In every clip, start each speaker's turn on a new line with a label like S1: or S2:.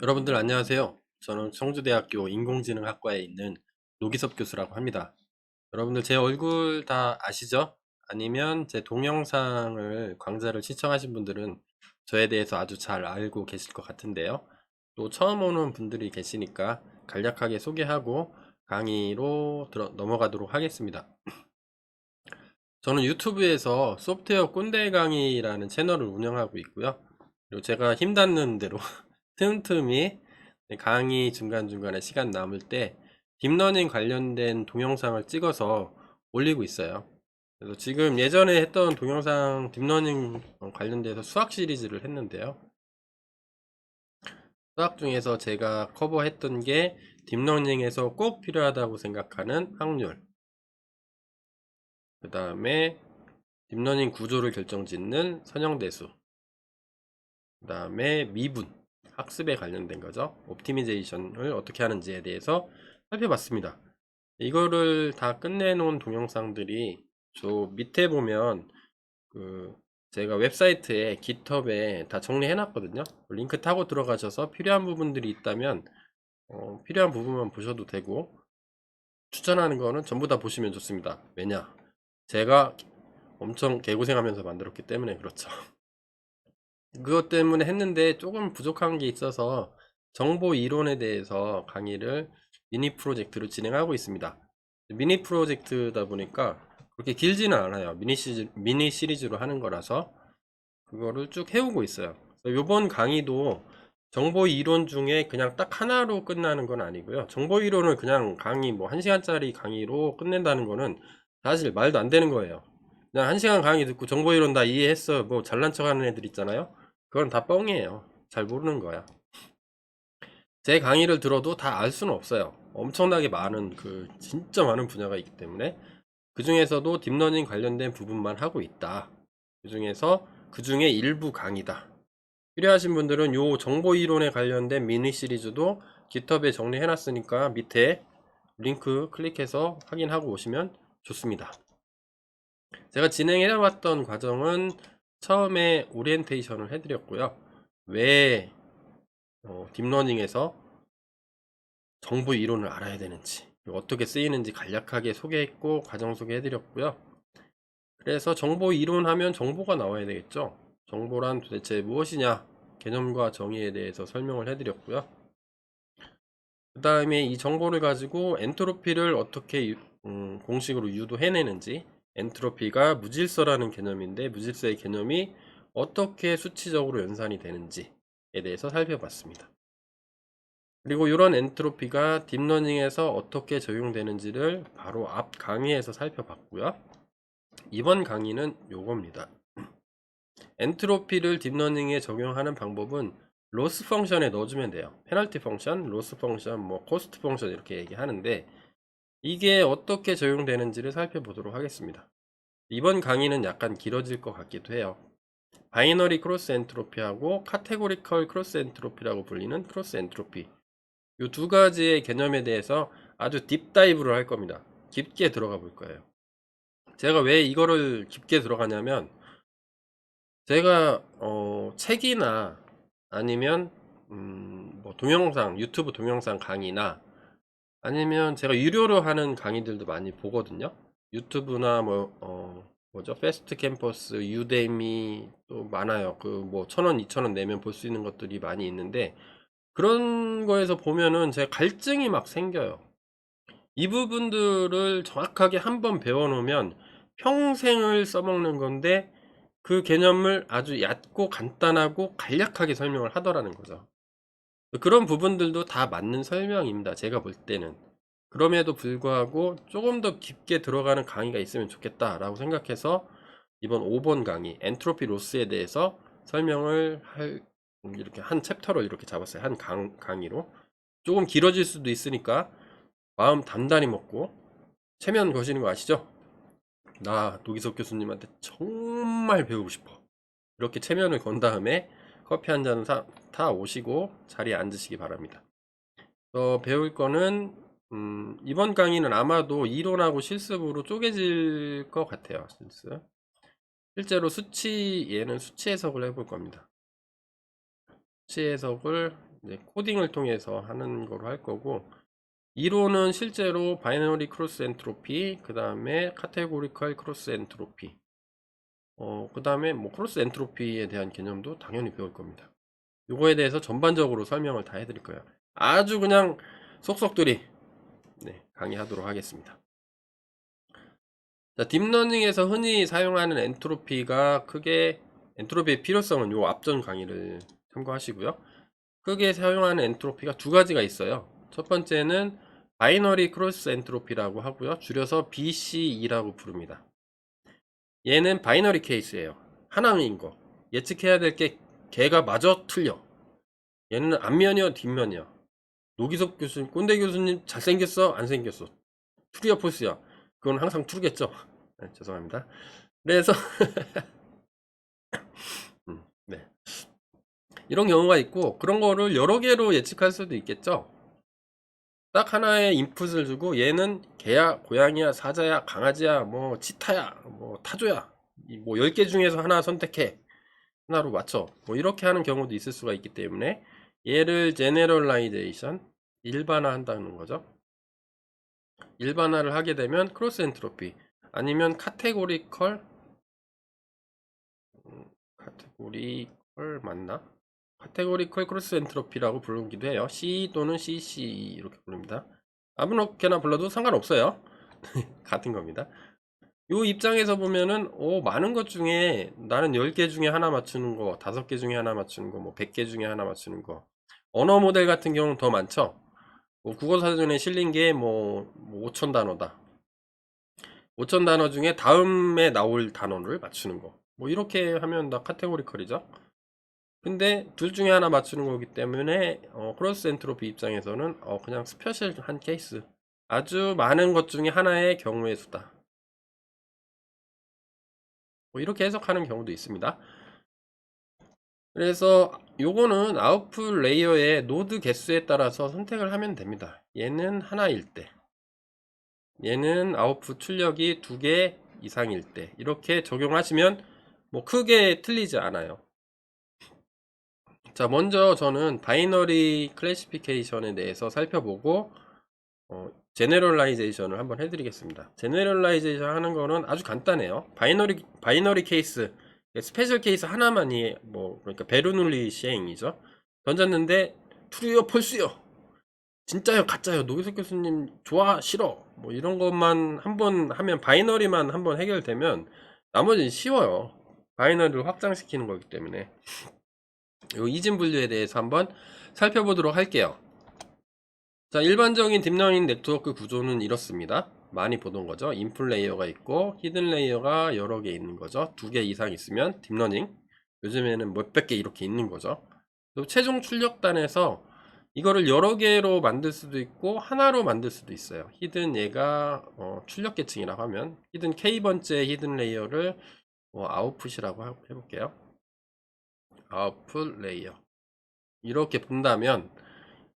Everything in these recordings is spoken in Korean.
S1: 여러분들 안녕하세요. 저는 청주대학교 인공지능학과에 있는 노기섭 교수라고 합니다. 여러분들 제 얼굴 다 아시죠? 아니면 제 동영상을 강좌를 시청하신 분들은 저에 대해서 아주 잘 알고 계실 것 같은데요. 또 처음 오는 분들이 계시니까 간략하게 소개하고 강의로 넘어가도록 하겠습니다. 저는 유튜브에서 소프트웨어 꼰대 강의라는 채널을 운영하고 있고요. 그리고 제가 힘 닿는 대로 틈틈이 강의 중간중간에 시간 남을 때 딥러닝 관련된 동영상을 찍어서 올리고 있어요. 그래서 지금 예전에 했던 동영상 딥러닝 관련돼서 수학 시리즈를 했는데요. 수학 중에서 제가 커버했던 게 딥러닝에서 꼭 필요하다고 생각하는 확률, 그 다음에 딥러닝 구조를 결정짓는 선형대수, 그 다음에 미분, 학습에 관련된 거죠. 옵티미제이션을 어떻게 하는지에 대해서 살펴봤습니다. 이거를 다 끝내놓은 동영상들이 저 밑에 보면 그 제가 웹사이트에 깃허브에 다 정리해 놨거든요. 링크 타고 들어가셔서 필요한 부분들이 있다면 필요한 부분만 보셔도 되고, 추천하는 거는 전부 다 보시면 좋습니다. 왜냐, 제가 엄청 개고생하면서 만들었기 때문에 그렇죠. 그것 때문에 했는데 조금 부족한 게 있어서 정보 이론에 대해서 강의를 미니 프로젝트로 진행하고 있습니다. 미니 프로젝트다 보니까 그렇게 길지는 않아요. 미니 시리즈로 하는 거라서 그거를 쭉 해오고 있어요. 이번 강의도 정보 이론 중에 그냥 딱 하나로 끝나는 건 아니고요. 정보 이론을 그냥 강의 뭐 1시간짜리 강의로 끝낸다는 거는 사실 말도 안 되는 거예요. 그냥 1시간 강의 듣고 정보 이론 다 이해했어, 뭐 잘난 척 하는 애들 있잖아요. 그건 다 뻥이에요. 잘 모르는 거야. 제 강의를 들어도 다 알 수는 없어요. 엄청나게 많은, 진짜 많은 분야가 있기 때문에 그 중에서도 딥러닝 관련된 부분만 하고 있다. 그 중에 일부 강의다. 필요하신 분들은 요 정보 이론에 관련된 미니 시리즈도 깃허브에 정리해 놨으니까 밑에 링크 클릭해서 확인하고 오시면 좋습니다. 제가 진행해 왔던 과정은 처음에 오리엔테이션을 해드렸고요. 왜 딥러닝에서 정보 이론을 알아야 되는지, 어떻게 쓰이는지 간략하게 소개했고 과정 소개해드렸고요. 그래서 정보 이론 하면 정보가 나와야 되겠죠. 정보란 도대체 무엇이냐, 개념과 정의에 대해서 설명을 해드렸고요. 그 다음에 이 정보를 가지고 엔트로피를 어떻게 공식으로 유도해내는지, 엔트로피가 무질서라는 개념인데 무질서의 개념이 어떻게 수치적으로 연산이 되는지에 대해서 살펴봤습니다. 그리고 이런 엔트로피가 딥러닝에서 어떻게 적용되는지를 바로 앞 강의에서 살펴봤고요. 이번 강의는 요겁니다. 엔트로피를 딥러닝에 적용하는 방법은 로스 펑션에 넣어주면 돼요. 페널티 펑션, 로스 펑션, 뭐 코스트 펑션 이렇게 얘기하는데 이게 어떻게 적용되는지를 살펴보도록 하겠습니다. 이번 강의는 약간 길어질 것 같기도 해요. 바이너리 크로스 엔트로피하고 카테고리컬 크로스 엔트로피라고 불리는 크로스 엔트로피, 이 두 가지의 개념에 대해서 아주 딥다이브를 할 겁니다. 깊게 들어가 볼 거예요. 제가 왜 이거를 깊게 들어가냐면, 제가 책이나 아니면 뭐 동영상, 유튜브 동영상 강의나 아니면 제가 유료로 하는 강의들도 많이 보거든요. 유튜브나 뭐죠? 패스트 캠퍼스, 유데미 또 많아요. 그 뭐 1,000원, 2,000원 내면 볼 수 있는 것들이 많이 있는데, 그런 거에서 보면은 제가 갈증이 막 생겨요. 이 부분들을 정확하게 한번 배워놓으면 평생을 써먹는 건데, 그 개념을 아주 얕고 간단하고 간략하게 설명을 하더라는 거죠. 그런 부분들도 다 맞는 설명입니다, 제가 볼 때는. 그럼에도 불구하고 조금 더 깊게 들어가는 강의가 있으면 좋겠다라고 생각해서 이번 5번 강의 엔트로피 로스에 대해서 설명을 이렇게 한 챕터로 이렇게 잡았어요. 한 강의로. 조금 길어질 수도 있으니까 마음 단단히 먹고 체면 거시는 거 아시죠? 나 노기석 교수님한테 정말 배우고 싶어. 이렇게 체면을 건 다음에 커피 한 잔 타 오시고 자리에 앉으시기 바랍니다. 배울 거는 이번 강의는 아마도 이론하고 실습으로 쪼개질 것 같아요. 실제로 얘는 수치 해석을 해볼 겁니다. 수치 해석을 이제 코딩을 통해서 하는 거로 할 거고, 이론은 실제로 바이너리 크로스 엔트로피, 그 다음에 카테고리컬 크로스 엔트로피, 그 다음에 뭐 크로스 엔트로피에 대한 개념도 당연히 배울 겁니다. 요거에 대해서 전반적으로 설명을 다 해드릴 거예요. 아주 그냥 속속들이 강의하도록 하겠습니다. 자, 딥러닝에서 흔히 사용하는 엔트로피가 크게, 엔트로피의 필요성은 요 앞전 강의를 참고하시고요. 크게 사용하는 엔트로피가 두 가지가 있어요. 첫 번째는 바이너리 크로스 엔트로피라고 하고요. 줄여서 BCE라고 부릅니다. 얘는 바이너리 케이스예요. 하나인 거. 예측해야 될 게 걔가 마저 틀려. 얘는 앞면이요, 뒷면이요. 노기섭 교수님, 꼰대 교수님 잘생겼어? 안 생겼어? 트루야 폴스야? 그건 항상 트루겠죠. 네, 죄송합니다. 그래서 네. 이런 경우가 있고, 그런 거를 여러 개로 예측할 수도 있겠죠. 딱 하나의 인풋을 주고 얘는 개야, 고양이야, 사자야, 강아지야, 뭐 치타야, 뭐 타조야, 뭐 10개 중에서 하나 선택해, 하나로 맞춰, 뭐 이렇게 하는 경우도 있을 수가 있기 때문에 얘를 제네럴라이제이션, 일반화 한다는 거죠. 일반화를 하게 되면 크로스 엔트로피, 아니면 카테고리컬 맞나? 카테고리컬 크로스 엔트로피라고 부르기도 해요. C 또는 CC 이렇게 부릅니다. 아무렇게나 불러도 상관없어요. 같은 겁니다. 요 입장에서 보면은 많은 것 중에 나는 10개 중에 하나 맞추는 거, 5개 중에 하나 맞추는 거, 뭐 100개 중에 하나 맞추는 거. 언어 모델 같은 경우는 더 많죠. 뭐 국어사전에 실린 게 뭐 5천 단어다. 5천 단어 중에 다음에 나올 단어를 맞추는 거. 뭐 이렇게 하면 다 카테고리컬이죠. 근데 둘 중에 하나 맞추는 거기 때문에 크로스 엔트로피 입장에서는 그냥 스페셜한 케이스, 아주 많은 것 중에 하나의 경우의 수다, 뭐 이렇게 해석하는 경우도 있습니다. 그래서 요거는 아웃풋 레이어의 노드 개수에 따라서 선택을 하면 됩니다. 얘는 하나일 때, 얘는 아웃풋 출력이 2개 이상일 때, 이렇게 적용하시면 뭐 크게 틀리지 않아요. 자, 먼저 저는 바이너리 클래시피케이션에 대해서 살펴보고 제네럴라이제이션을 한번 해드리겠습니다. 제네럴라이제이션 하는 거는 아주 간단해요. 바이너리 케이스, 스페셜 케이스 하나만이 뭐 그러니까 베르놀리 시행이죠. 던졌는데 트루요 폴스요, 진짜요 가짜요, 노기석 교수님 좋아 싫어, 뭐 이런 것만 한번 하면, 바이너리만 한번 해결되면 나머지는 쉬워요. 바이너리를 확장시키는 거기 때문에. 요 이진 분류에 대해서 한번 살펴보도록 할게요. 자, 일반적인 딥러닝 네트워크 구조는 이렇습니다. 많이 보던 거죠. 인풋 레이어가 있고 히든 레이어가 여러 개 있는 거죠. 2개 이상 있으면 딥러닝, 요즘에는 몇백 개 이렇게 있는 거죠. 또 최종 출력단에서 이거를 여러 개로 만들 수도 있고 하나로 만들 수도 있어요. 히든 얘가 출력 계층이라고 하면 히든 K번째 히든 레이어를 아웃풋이라고 해볼게요. 아웃풋 레이어 이렇게 본다면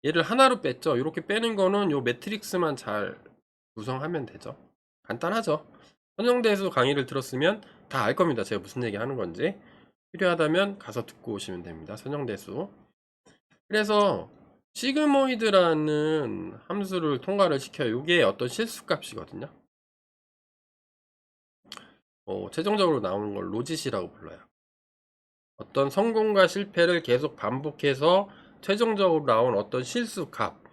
S1: 얘를 하나로 뺐죠. 이렇게 빼는 거는 요 매트릭스만 잘 구성하면 되죠. 간단하죠. 선형대수 강의를 들었으면 다 알 겁니다. 제가 무슨 얘기 하는 건지. 필요하다면 가서 듣고 오시면 됩니다. 선형대수. 그래서 시그모이드라는 함수를 통과를 시켜요. 이게 어떤 실수값이거든요. 최종적으로 나오는 걸 로짓이라고 불러요. 어떤 성공과 실패를 계속 반복해서 최종적으로 나온 어떤 실수값,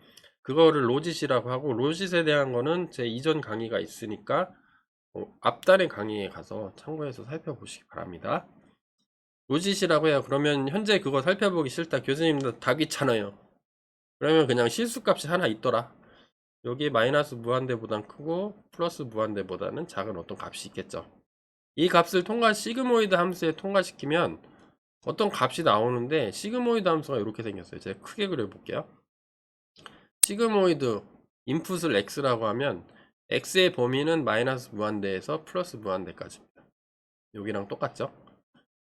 S1: 그거를 로짓이라고 하고, 로짓에 대한 거는 제 이전 강의가 있으니까 앞단의 강의에 가서 참고해서 살펴보시기 바랍니다. 로짓이라고 해요. 그러면 현재 그거 살펴보기 싫다, 교수님도 다 귀찮아요, 그러면 그냥 실수값이 하나 있더라, 여기 마이너스 무한대보단 크고 플러스 무한대보다는 작은 어떤 값이 있겠죠. 이 값을 시그모이드 함수에 통과시키면 어떤 값이 나오는데, 시그모이드 함수가 이렇게 생겼어요. 제가 크게 그려볼게요. 시그모이드 인풋을 x라고 하면 x의 범위는 마이너스 무한대에서 플러스 무한대까지입니다. 여기랑 똑같죠?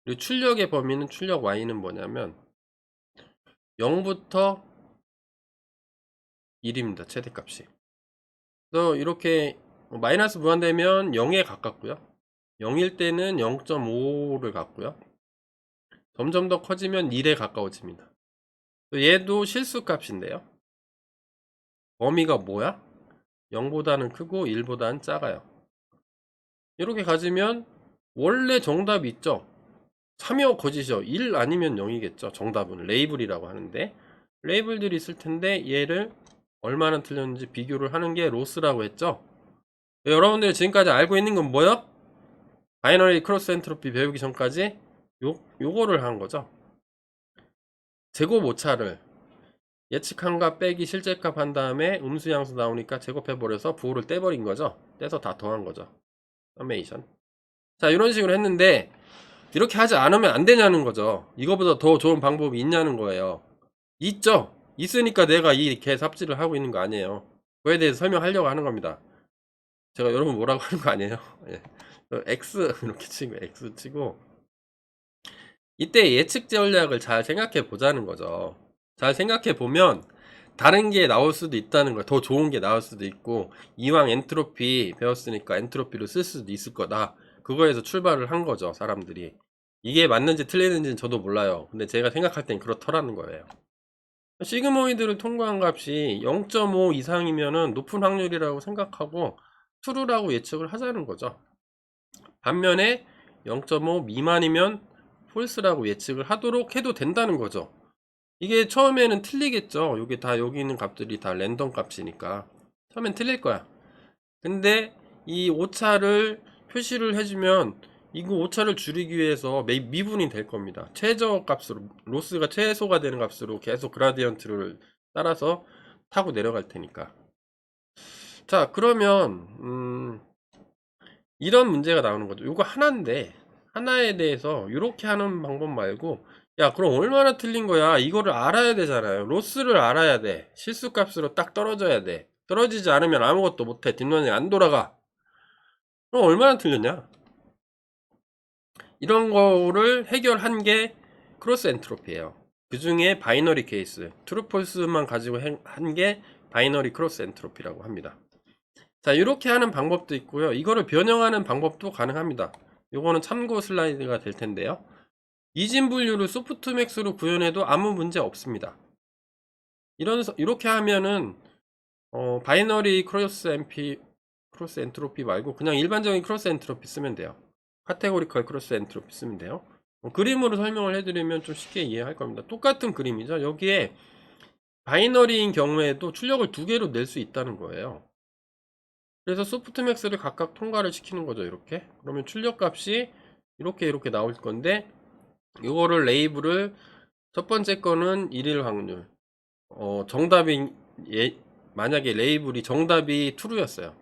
S1: 그리고 출력의 범위는, 출력 y는 뭐냐면 0부터 1입니다. 최대값이. 그래서 이렇게 마이너스 무한대면 0에 가깝고요. 0일 때는 0.5를 갖고요. 점점 더 커지면 1에 가까워집니다. 또 얘도 실수 값인데요. 범위가 뭐야? 0보다는 크고 1보다는 작아요. 이렇게 가지면 원래 정답이 있죠. 참여 거짓이요. 1 아니면 0이겠죠. 정답은 레이블이라고 하는데 레이블들이 있을 텐데 얘를 얼마나 틀렸는지 비교를 하는 게 로스라고 했죠. 여러분들이 지금까지 알고 있는 건 뭐요? 바이너리 크로스 엔트로피 배우기 전까지 요거를 한 거죠. 제곱 오차를 예측한 값 빼기 실제값 한 다음에 음수양수 나오니까 제곱해버려서 부호를 떼버린 거죠. 떼서 다 더한 거죠. 서메이션. 자, 이런 식으로 했는데 이렇게 하지 않으면 안 되냐는 거죠. 이거보다 더 좋은 방법이 있냐는 거예요. 있죠. 있으니까 내가 이 개 삽질을 하고 있는 거 아니에요. 그거에 대해서 설명하려고 하는 겁니다. 제가 여러분 뭐라고 하는 거 아니에요. 예. X 이렇게 치고 X 치고 이때 예측 전략을 잘 생각해 보자는 거죠. 잘 생각해 보면 다른 게 나올 수도 있다는 거예요. 더 좋은 게 나올 수도 있고 이왕 엔트로피 배웠으니까 엔트로피를 쓸 수도 있을 거다. 그거에서 출발을 한 거죠, 사람들이. 이게 맞는지 틀리는지는 저도 몰라요. 근데 제가 생각할 땐 그렇더라는 거예요. 시그모이드를 통과한 값이 0.5 이상이면은 높은 확률이라고 생각하고 true라고 예측을 하자는 거죠. 반면에 0.5 미만이면 false라고 예측을 하도록 해도 된다는 거죠. 이게 처음에는 틀리겠죠. 이게 다 여기 있는 값들이 다 랜덤 값이니까 처음엔 틀릴 거야. 근데 이 오차를 표시를 해주면 이거 오차를 줄이기 위해서 미분이 될 겁니다. 최저 값으로 로스가 최소가 되는 값으로 계속 그라디언트를 따라서 타고 내려갈 테니까. 자, 그러면 이런 문제가 나오는 거죠. 이거 하나인데 하나에 대해서 이렇게 하는 방법 말고 야, 그럼 얼마나 틀린 거야? 이거를 알아야 되잖아요. 로스를 알아야 돼. 실수값으로 딱 떨어져야 돼. 떨어지지 않으면 아무것도 못해. 뒷면이 안 돌아가. 그럼 얼마나 틀렸냐? 이런 거를 해결한 게 크로스 엔트로피예요. 그 중에 바이너리 케이스, 트루 폴스만 가지고 한 게 바이너리 크로스 엔트로피라고 합니다. 자, 이렇게 하는 방법도 있고요. 이거를 변형하는 방법도 가능합니다. 요거는 참고 슬라이드가 될 텐데요. 이진 분류를 소프트맥스로 구현해도 아무 문제 없습니다. 이렇게 하면은 바이너리 크로스 엔트로피 말고 그냥 일반적인 크로스 엔트로피 쓰면 돼요. 카테고리컬 크로스 엔트로피 쓰면 돼요. 그림으로 설명을 해드리면 좀 쉽게 이해할 겁니다. 똑같은 그림이죠. 여기에 바이너리인 경우에도 출력을 두 개로 낼 수 있다는 거예요. 그래서 소프트맥스를 각각 통과를 시키는 거죠. 이렇게. 그러면 출력값이 이렇게 나올 건데 이거를 레이블을 첫 번째 거는 1일 확률. 정답이 만약에 레이블이 정답이 true였어요.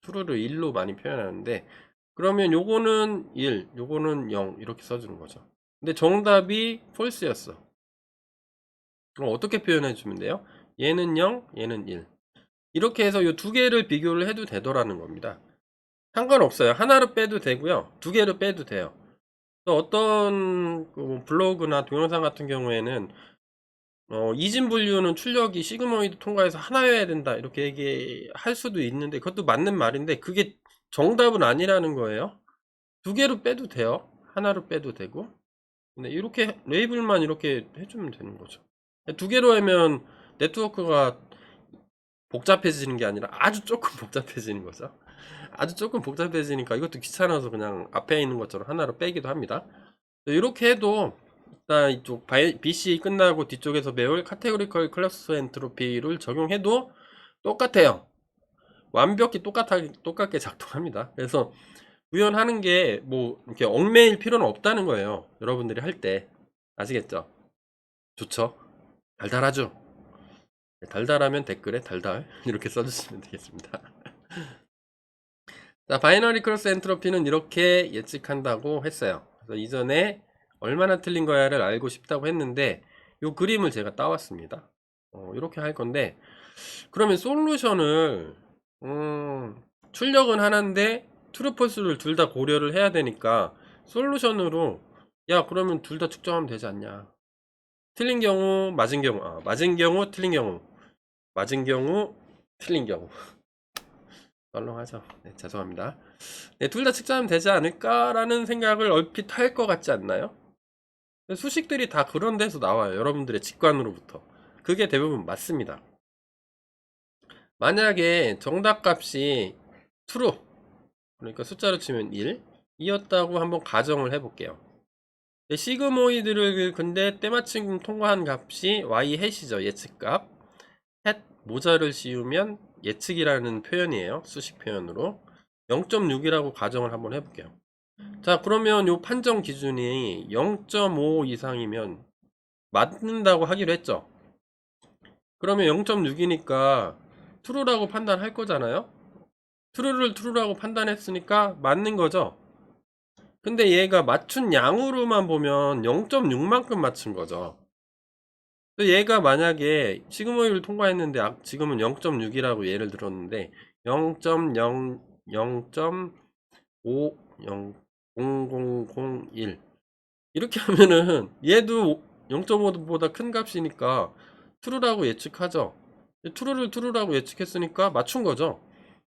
S1: true를 1로 많이 표현하는데 그러면 요거는 1, 요거는 0 이렇게 써주는 거죠. 근데 정답이 false였어. 그럼 어떻게 표현해 주면 돼요? 얘는 0, 얘는 1. 이렇게 해서 이 두 개를 비교를 해도 되더라는 겁니다. 상관없어요. 하나를 빼도 되고요. 두 개를 빼도 돼요. 또 어떤 블로그나 동영상 같은 경우에는 이진 분류는 출력이 시그모이드 통과해서 하나여야 된다 이렇게 얘기할 수도 있는데 그것도 맞는 말인데 그게 정답은 아니라는 거예요. 두 개로 빼도 돼요. 하나로 빼도 되고. 근데 이렇게 레이블만 이렇게 해주면 되는 거죠. 두 개로 하면 네트워크가 복잡해지는 게 아니라 아주 조금 복잡해지는 거죠. 아주 조금 복잡해지니까 이것도 귀찮아서 그냥 앞에 있는 것처럼 하나로 빼기도 합니다. 이렇게 해도 일단 이쪽 BC 끝나고 뒤쪽에서 배울 카테고리컬 클래스 엔트로피를 적용해도 똑같아요. 완벽히 똑같게 작동합니다. 그래서 구현하는 게 뭐 이렇게 얽매일 필요는 없다는 거예요. 여러분들이 할 때 아시겠죠? 좋죠? 달달하죠? 달달하면 댓글에 달달 이렇게 써주시면 되겠습니다. 자, 바이너리 크로스 엔트로피는 이렇게 예측한다고 했어요. 그래서 이전에 얼마나 틀린 거야를 알고 싶다고 했는데 이 그림을 제가 따왔습니다. 이렇게 할 건데 그러면 솔루션을 출력은 하나인데 트루폴스를 둘 다 고려를 해야 되니까 솔루션으로 야 그러면 둘 다 측정하면 되지 않냐. 틀린 경우 맞은 경우 맞은 경우 틀린 경우 맞은 경우 틀린 경우 썰렁하죠. 네, 죄송합니다. 네, 둘 다 측정하면 되지 않을까라는 생각을 얼핏 할 것 같지 않나요? 수식들이 다 그런 데서 나와요. 여러분들의 직관으로부터. 그게 대부분 맞습니다. 만약에 정답값이 true, 그러니까 숫자로 치면 1 이었다고 한번 가정을 해볼게요. 시그모이드를 근데 때마침 통과한 값이 y 햇이죠. 예측값. 햇 모자를 씌우면 예측이라는 표현이에요. 수식 표현으로 0.6이라고 가정을 한번 해볼게요. 자, 그러면 요 판정 기준이 0.5 이상이면 맞는다고 하기로 했죠. 그러면 0.6이니까 true라고 판단할 거잖아요. true를 true라고 판단했으니까 맞는 거죠. 근데 얘가 맞춘 양으로만 보면 0.6만큼 맞춘 거죠. 얘가 만약에 시그모이를 통과했는데 지금은 0.6이라고 예를 들었는데 0.0 0.5 0001 이렇게 하면은 얘도 0.5보다 큰 값이니까 true라고 예측하죠. true를 true라고 예측했으니까 맞춘 거죠.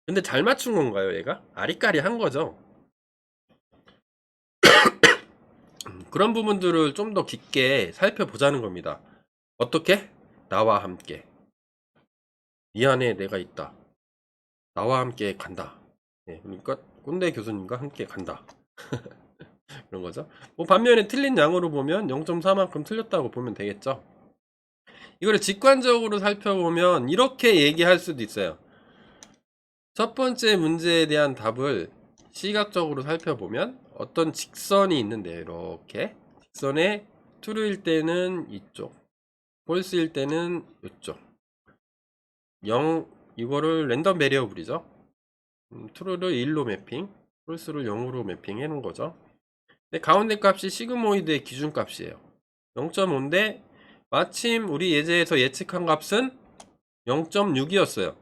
S1: 근데 잘 맞춘 건가요, 얘가? 아리까리한 거죠. 그런 부분들을 좀 더 깊게 살펴보자는 겁니다. 어떻게? 나와 함께. 이 안에 내가 있다. 나와 함께 간다. 네, 그러니까 꼰대 교수님과 함께 간다. 그런 거죠. 뭐 반면에 틀린 양으로 보면 0.4만큼 틀렸다고 보면 되겠죠. 이거를 직관적으로 살펴보면 이렇게 얘기할 수도 있어요. 첫 번째 문제에 대한 답을 시각적으로 살펴보면 어떤 직선이 있는데요. 이렇게 직선에 true일 때는 이쪽, false일 때는 이쪽. 0 이거를 랜덤 베리어블이죠. true를 1로 매핑, false를 0으로 매핑해 놓은 거죠. 근데 가운데 값이 시그모이드의 기준값이에요. 0.5인데 마침 우리 예제에서 예측한 값은 0.6이었어요.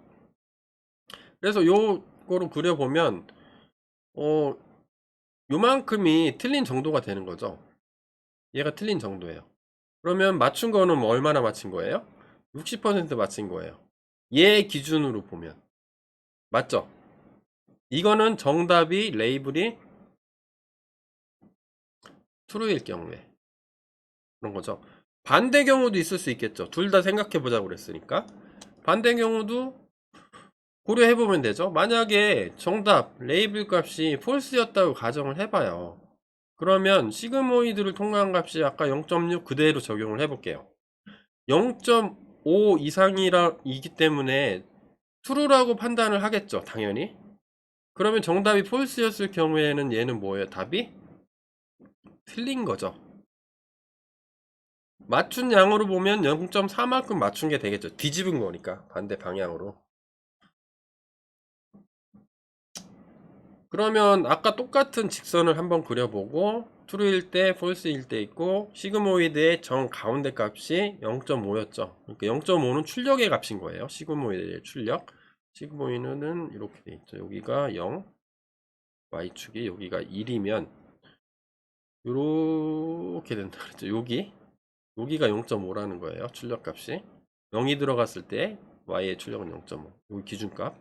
S1: 그래서 요거로 그려보면 요만큼이 틀린 정도가 되는 거죠. 얘가 틀린 정도예요. 그러면 맞춘 거는 뭐 얼마나 맞춘 거예요? 60% 맞춘 거예요. 얘 기준으로 보면 맞죠? 이거는 정답이 레이블이 true일 경우에 그런 거죠. 반대 경우도 있을 수 있겠죠. 둘 다 생각해 보자고 그랬으니까 반대 경우도 고려해보면 되죠. 만약에 정답 레이블 값이 false였다고 가정을 해봐요. 그러면 시그모이드를 통과한 값이 아까 0.6 그대로 적용을 해볼게요. 0.5 이상이기 때문에 true라고 판단을 하겠죠. 당연히. 그러면 정답이 false였을 경우에는 얘는 뭐예요? 답이 틀린 거죠. 맞춘 양으로 보면 0.4만큼 맞춘 게 되겠죠. 뒤집은 거니까 반대 방향으로. 그러면 아까 똑같은 직선을 한번 그려보고 true일 때 false일 때 있고 시그모이드의 정 가운데 값이 0.5였죠. 그러니까 0.5는 출력의 값인 거예요. 시그모이드의 출력. 시그모이드는 이렇게 돼 있죠. 여기가 0, y축이 여기가 1이면 이렇게 된다 그랬죠. 여기가 0.5라는 거예요. 출력 값이 0이 들어갔을 때 y의 출력은 0.5. 여기 기준값.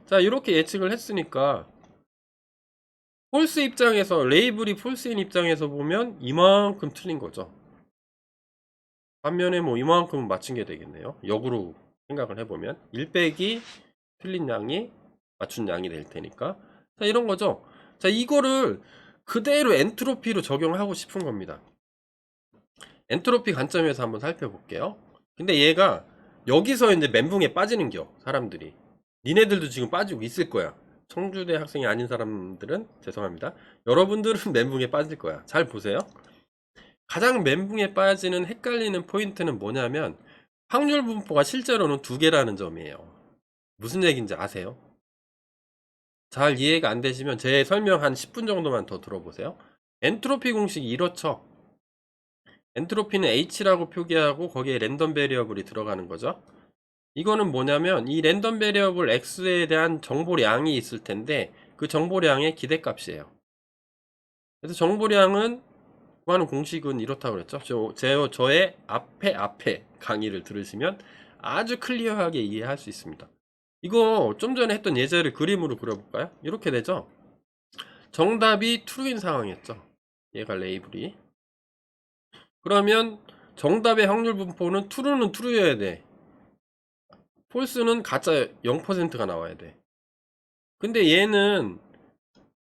S1: 자, 이렇게 예측을 했으니까 폴스 입장에서 레이블이 폴스인 입장에서 보면 이만큼 틀린 거죠. 반면에 뭐 이만큼은 맞춘 게 되겠네요. 역으로 생각을 해보면 1 빼기 틀린 양이 맞춘 양이 될 테니까. 자, 이런 거죠. 자, 이거를 그대로 엔트로피로 적용하고 싶은 겁니다. 엔트로피 관점에서 한번 살펴볼게요. 근데 얘가 여기서 이제 멘붕에 빠지는겨 사람들이. 니네들도 지금 빠지고 있을 거야. 청주대 학생이 아닌 사람들은 죄송합니다. 여러분들은 멘붕에 빠질 거야. 잘 보세요. 가장 멘붕에 빠지는 헷갈리는 포인트는 뭐냐면 확률 분포가 실제로는 두 개라는 점이에요. 무슨 얘기인지 아세요? 잘 이해가 안 되시면 제 설명 한 10분 정도만 더 들어보세요. 엔트로피 공식이 이렇죠. 엔트로피는 H라고 표기하고 거기에 랜덤 베리어블이 들어가는 거죠. 이거는 뭐냐면 이 랜덤 베리어블 X에 대한 정보량이 있을 텐데 그 정보량의 기대값이에요. 그래서 정보량은 구하는 공식은 이렇다고 그랬죠. 저의 앞에 강의를 들으시면 아주 클리어하게 이해할 수 있습니다. 이거 좀 전에 했던 예제를 그림으로 그려볼까요? 이렇게 되죠. 정답이 true인 상황이었죠. 얘가 레이블이. 그러면 정답의 확률 분포는 true는 true여야 돼. false는 가짜 0%가 나와야 돼. 근데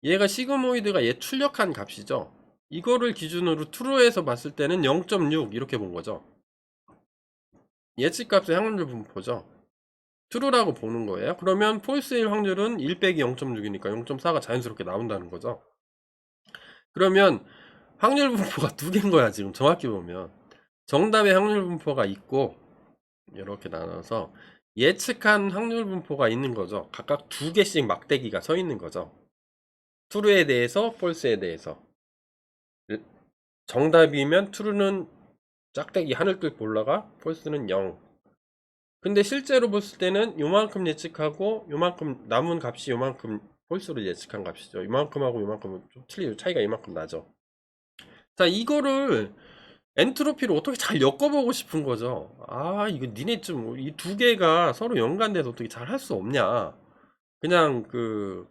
S1: 얘가 시그모이드가 얘 출력한 값이죠. 이거를 기준으로 true에서 봤을 때는 0.6 이렇게 본 거죠. 예측값의 확률 분포죠. true라고 보는 거예요. 그러면 false일 확률은 1 빼기 0.6이니까 0.4가 자연스럽게 나온다는 거죠. 그러면 확률 분포가 두 개인 거야. 지금 정확히 보면 정답의 확률 분포가 있고 이렇게 나눠서 예측한 확률 분포가 있는 거죠. 각각 두 개씩 막대기가 서 있는 거죠. true에 대해서 false에 대해서. 정답이면 true는 짝대기 하늘 뚫고 올라가, false는 0. 근데 실제로 봤을 때는 요만큼 예측하고 요만큼 남은 값이 요만큼 false로 예측한 값이죠. 요만큼하고 요만큼은 좀 틀리죠. 차이가 이만큼 나죠. 자, 이거를 엔트로피를 어떻게 잘 엮어보고 싶은 거죠. 아, 이거 니네 좀 이 두 개가 서로 연관돼서 어떻게 잘 할 수 없냐. 그냥 그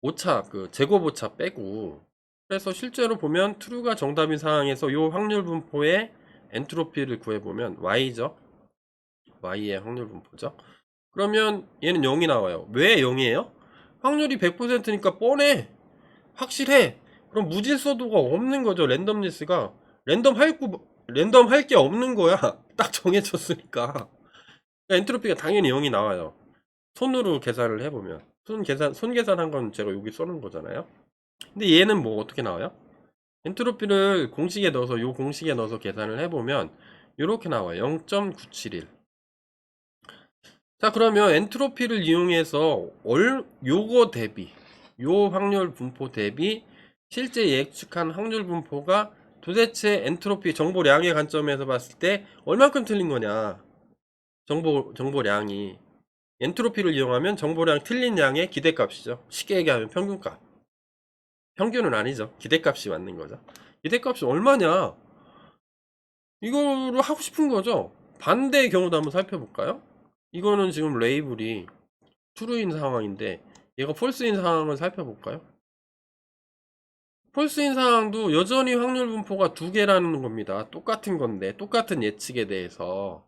S1: 오차, 그 제곱 오차 빼고. 그래서 실제로 보면 true가 정답인 상황에서 요 확률 분포의 엔트로피를 구해보면 y죠. y의 확률 분포죠. 그러면 얘는 0이 나와요. 왜 0이에요? 확률이 100%니까 뻔해. 확실해. 그럼 무질서도가 없는 거죠. 랜덤리스가. 랜덤 할 게 없는 거야. 딱 정해졌으니까. 엔트로피가 당연히 0이 나와요. 손으로 계산을 해보면. 손 계산한 건 제가 여기 써놓은 거잖아요. 근데 얘는 뭐 어떻게 나와요? 엔트로피를 공식에 넣어서 요 공식에 넣어서 계산을 해보면 이렇게 나와요. 0.971. 자, 그러면 엔트로피를 이용해서 요거 대비 요 확률 분포 대비 실제 예측한 확률 분포가 도대체 엔트로피 정보량의 관점에서 봤을 때 얼만큼 틀린 거냐. 정보량이 엔트로피를 이용하면 정보량 틀린 양의 기대값이죠. 쉽게 얘기하면 평균값. 평균은 아니죠. 기대값이 맞는 거죠. 기대값이 얼마냐. 이거를 하고 싶은 거죠. 반대의 경우도 한번 살펴볼까요? 이거는 지금 레이블이 true인 상황인데 얘가 false인 상황을 살펴볼까요? false인 상황도 여전히 확률 분포가 두 개라는 겁니다. 똑같은 건데 똑같은 예측에 대해서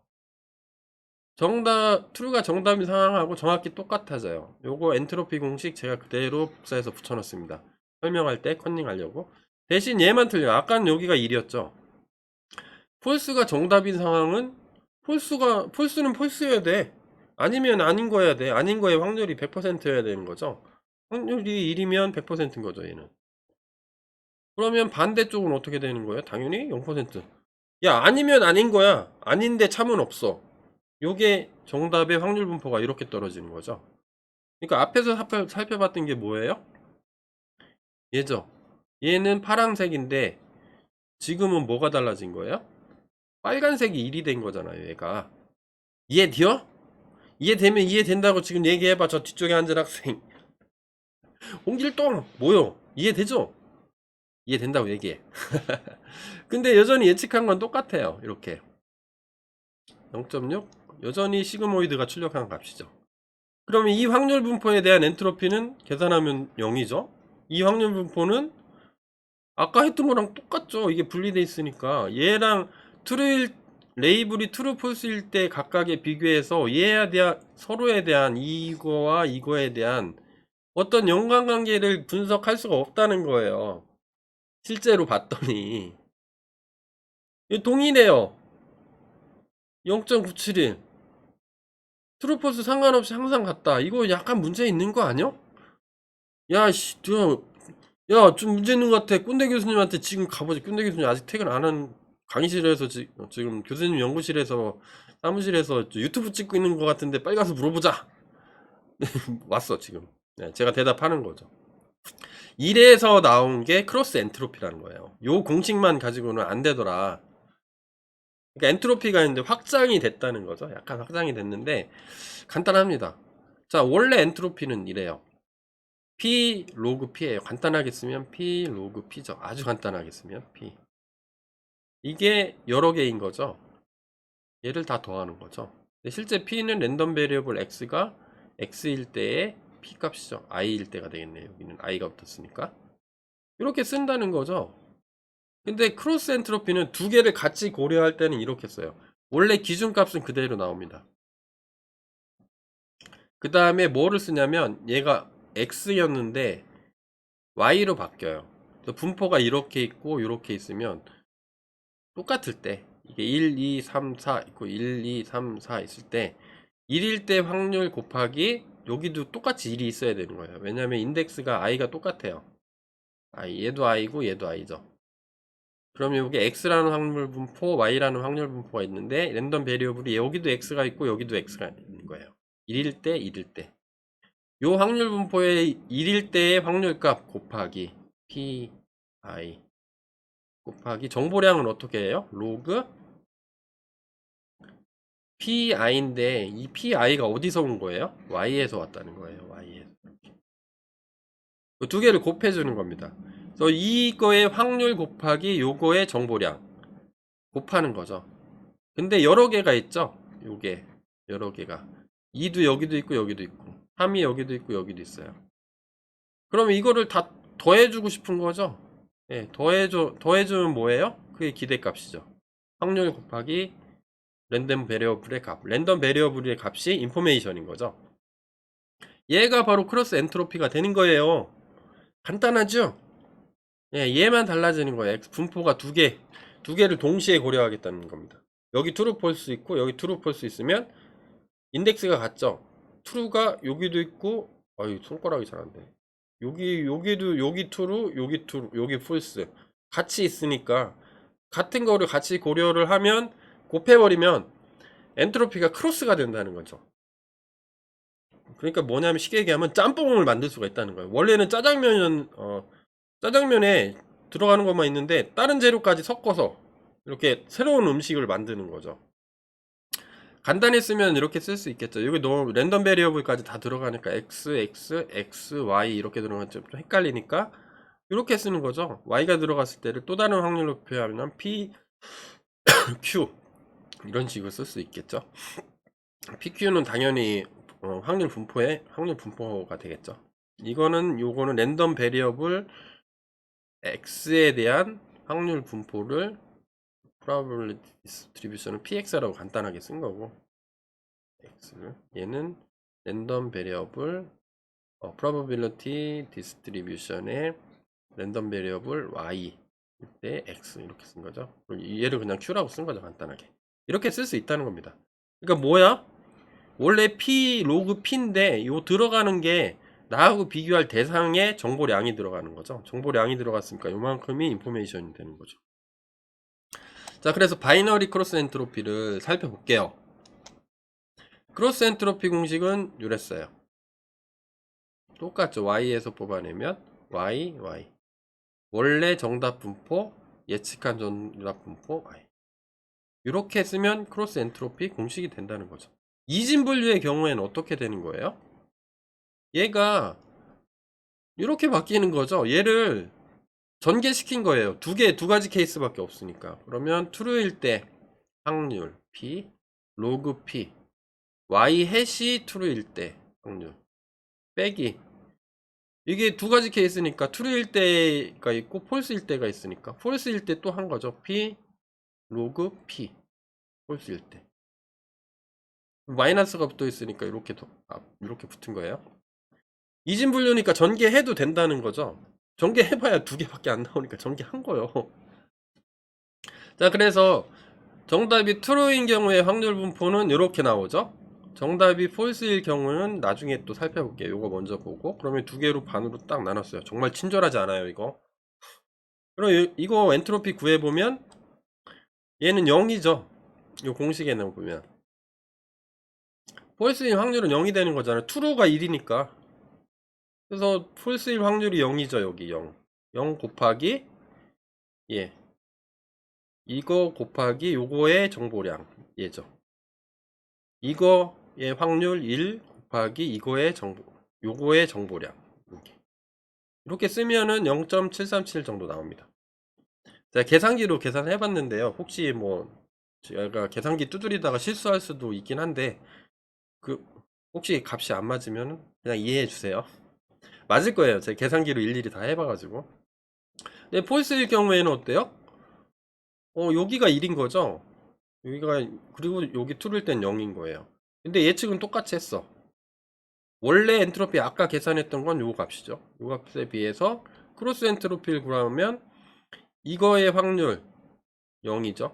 S1: true가 정답인 상황하고 정확히 똑같아져요. 요거 엔트로피 공식 제가 그대로 복사해서 붙여놨습니다. 설명할 때 컨닝하려고. 대신 얘만 틀려요. 아까는 여기가 1이었죠. false가 정답인 상황은 false는 false여야 돼. 아니면 아닌 거여야 돼. 아닌 거에 확률이 100%여야 되는 거죠. 확률이 1이면 100%인 거죠, 얘는. 그러면 반대쪽은 어떻게 되는 거예요? 당연히 0%. 야, 아니면 아닌 거야. 아닌데 참은 없어. 요게 정답의 확률 분포가 이렇게 떨어지는 거죠. 그러니까 앞에서 살펴봤던 게 뭐예요? 얘죠. 얘는 파란색인데 지금은 뭐가 달라진 거예요? 빨간색이 1이 된 거잖아요, 얘가. 이해돼요? 이해되면 이해된다고 지금 얘기해봐. 저 뒤쪽에 앉은 학생. 홍길동 뭐요? 이해되죠? 이해된다고 얘기해. 근데 여전히 예측한 건 똑같아요. 이렇게 0.6 여전히 시그모이드가 출력한 값이죠. 그러면 이 확률 분포에 대한 엔트로피는 계산하면 0이죠. 이 확률 분포는 아까 했던 거랑 똑같죠. 이게 분리돼 있으니까 얘랑 레이블이 트루 폴스일 때 각각에 비교해서 얘에 대한 서로에 대한 이거와 이거에 대한 어떤 연관관계를 분석할 수가 없다는 거예요. 실제로 봤더니 동일해요. 0.971 트루포스 상관없이 항상 같다. 이거 약간 문제 있는 거 아니야? 야씨, 야, 좀 문제 있는 것 같아. 꼰대 교수님한테 지금 가보지. 꼰대 교수님 아직 퇴근 안 한 강의실에서 지금 교수님 연구실에서 사무실에서 유튜브 찍고 있는 것 같은데 빨리 가서 물어보자. 왔어 지금. 네, 제가 대답하는 거죠. 이래서 나온 게 크로스 엔트로피라는 거예요. 요 공식만 가지고는 안 되더라. 그러니까 엔트로피가 있는데 확장이 됐다는 거죠. 약간 확장이 됐는데 간단합니다. 자, 원래 엔트로피는 이래요. P 로그 P예요. 간단하게 쓰면 P 로그 P죠. 아주 간단하게 쓰면 P. 이게 여러 개인 거죠. 얘를 다 더하는 거죠. 실제 P는 랜덤 베리어블 X가 X일 때의 P 값이죠. I일 때가 되겠네요. 여기는 I가 붙었으니까. 이렇게 쓴다는 거죠. 근데 크로스 엔트로피는 두 개를 같이 고려할 때는 이렇게 써요. 원래 기준값은 그대로 나옵니다. 그 다음에 뭐를 쓰냐면 얘가 x였는데 y로 바뀌어요. 그래서 분포가 이렇게 있고 이렇게 있으면 똑같을 때 이게 1, 2, 3, 4 있고 1, 2, 3, 4 있을 때 1일 때 확률 곱하기 여기도 똑같이 1이 있어야 되는 거예요. 왜냐면 인덱스가 i가 똑같아요. 얘도 i고 얘도 i죠. 그러면 여기 x라는 확률 분포, y라는 확률 분포가 있는데 랜덤 베리어블이 여기도 x가 있고 여기도 x가 있는 거예요. 1일 때, 1일 때. 요 확률 분포의 1일 때의 확률값 곱하기 pi 곱하기 정보량은 어떻게 해요? 로그 pi인데 이 pi가 어디서 온 거예요? y에서 왔다는 거예요. y에서. 두 개를 곱해 주는 겁니다. 그래서 이거의 확률 곱하기 요거의 정보량 곱하는 거죠. 근데 여러 개가 있죠? 요게 여러 개가 2도 여기도 있고 여기도 있고 3이 여기도 있고 여기도 있어요. 그러면 이거를 다 더해주고 싶은 거죠? 예, 더해주면 뭐예요? 그게 기대값이죠. 확률 곱하기 랜덤 베리어블의 값. 랜덤 베리어블의 값이 인포메이션인 거죠. 얘가 바로 크로스 엔트로피가 되는 거예요. 간단하죠? 예, 얘만 달라지는 거예요. 분포가 두 개를 동시에 고려하겠다는 겁니다. 여기 트루 폴스 있고 여기 트루 폴스 있으면 인덱스가 같죠? 트루가 여기도 있고 아유 손가락이 잘 안 돼. 여기도 여기 트루 여기 트루 여기 폴스 같이 있으니까 같은 거를 같이 고려를 하면 곱해버리면 엔트로피가 크로스가 된다는 거죠. 그러니까 뭐냐면 쉽게 얘기하면 짬뽕을 만들 수가 있다는 거예요. 원래는 짜장면에 들어가는 것만 있는데 다른 재료까지 섞어서 이렇게 새로운 음식을 만드는 거죠. 간단히 쓰면 이렇게 쓸 수 있겠죠. 여기 너무 랜덤 베리어블까지 다 들어가니까 x, y 이렇게 들어가면 좀 헷갈리니까 이렇게 쓰는 거죠. y가 들어갔을 때를 또 다른 확률로 표현하면 p, q 이런 식으로 쓸 수 있겠죠. pq는 당연히 확률 분포가 되겠죠. 요거는 랜덤 베리어블 x에 대한 확률 분포를 probability distribution을 px라고 간단하게 쓴 거고 x를 얘는 랜덤 베리어블 probability distribution의 랜덤 베리어블 y 때 x 이렇게 쓴 거죠. 얘를 그냥 q라고 쓴 거죠. 간단하게 이렇게 쓸 수 있다는 겁니다. 그러니까 뭐야? 원래 p 로그 p인데 요 들어가는 게 나하고 비교할 대상의 정보량이 들어가는 거죠. 정보량이 들어갔으니까 요만큼이 인포메이션이 되는 거죠. 자, 그래서 바이너리 크로스 엔트로피를 살펴볼게요. 크로스 엔트로피 공식은 이랬어요. 똑같죠. y에서 뽑아내면 y 원래 정답 분포 예측한 정답 분포 y 이렇게 쓰면 크로스 엔트로피 공식이 된다는 거죠. 이진 분류의 경우에는 어떻게 되는 거예요? 얘가 이렇게 바뀌는 거죠. 얘를 전개시킨 거예요. 두 가지 케이스밖에 없으니까. 그러면 true일 때 확률 p 로그 p y 해시 true일 때 확률 빼기 이게 두 가지 케이스니까 true일 때가 있고 false일 때가 있으니까 false일 때 또 한 거죠. p 로그 p false일 때 마이너스가 붙어 있으니까 이렇게 붙은 거예요. 이진 분류니까 전개해도 된다는 거죠. 전개해봐야 두 개밖에 안 나오니까 전개한 거예요. 자, 그래서 정답이 true인 경우에 확률 분포는 이렇게 나오죠. 정답이 false일 경우는 나중에 또 살펴볼게요. 요거 먼저 보고 그러면 두 개로 반으로 딱 나눴어요. 정말 친절하지 않아요 이거. 그럼 이거 엔트로피 구해보면 얘는 0이죠. 요 공식에는 보면 false일 확률은 0이 되는 거잖아요. true가 1이니까. 그래서 false일 확률이 0이죠. 여기 0 곱하기 예 이거 곱하기 요거의 정보량 얘죠. 이거의 확률 1 곱하기 요거의 정보량 이렇게 쓰면은 0.737 정도 나옵니다. 제가 계산기로 계산해 봤는데요. 혹시 뭐 제가 계산기 두드리다가 실수할 수도 있긴 한데 혹시 값이 안 맞으면 그냥 이해해 주세요. 맞을 거예요. 제가 계산기로 일일이 다 해봐가지고. 근데 폴스일 경우에는 어때요? 여기가 1인 거죠. 여기가, 그리고 여기 true일 땐 0인 거예요. 근데 예측은 똑같이 했어. 원래 엔트로피 아까 계산했던 건 요 값이죠. 요 값에 비해서 크로스 엔트로피를 구하면 이거의 확률 0이죠.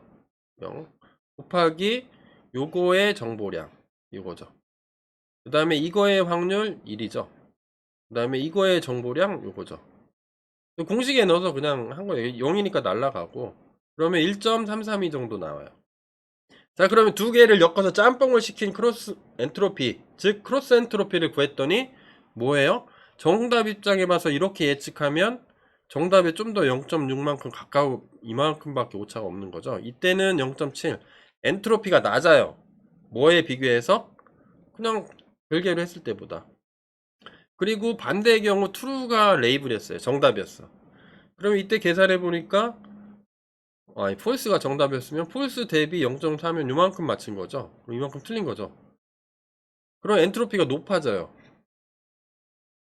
S1: 0 곱하기 요거의 정보량 이거죠. 그 다음에 이거의 확률 1이죠. 그 다음에 이거의 정보량 요거죠. 공식에 넣어서 그냥 한 거예요. 0이니까 날라가고, 그러면 1.332 정도 나와요. 자, 그러면 두 개를 엮어서 짬뽕을 시킨 크로스 엔트로피, 즉 크로스 엔트로피를 구했더니 뭐예요? 정답 입장에 봐서 이렇게 예측하면 정답에 좀 더 0.6만큼 가까우, 이만큼밖에 오차가 없는 거죠. 이때는 0.7 엔트로피가 낮아요. 뭐에 비교해서? 그냥 별개로 했을 때보다. 그리고 반대의 경우 true가 레이블이었어요. 정답이었어. 그럼 이때 계산해 보니까 false가 정답이었으면 false 대비 0.4면 요만큼 맞춘 거죠. 그럼 이만큼 틀린 거죠. 그럼 엔트로피가 높아져요.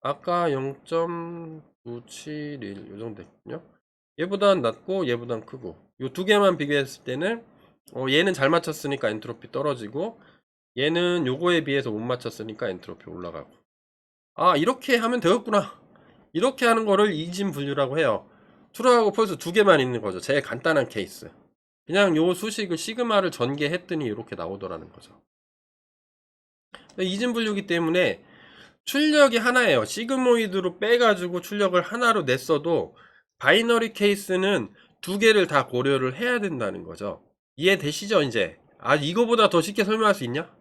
S1: 아까 0.971 요 정도 됐군요. 얘보단 낮고 얘보단 크고 요 두 개만 비교했을 때는 얘는 잘 맞췄으니까 엔트로피 떨어지고, 얘는 요거에 비해서 못 맞췄으니까 엔트로피 올라가고. 이렇게 하면 되겠구나. 이렇게 하는 거를 이진 분류라고 해요. true하고 false 두 개만 있는 거죠. 제일 간단한 케이스. 그냥 요 수식을 시그마를 전개했더니 이렇게 나오더라는 거죠. 이진 분류기 때문에 출력이 하나예요. 시그모이드로 빼가지고 출력을 하나로 냈어도 바이너리 케이스는 두 개를 다 고려를 해야 된다는 거죠. 이해되시죠 이제? 이거보다 더 쉽게 설명할 수 있냐?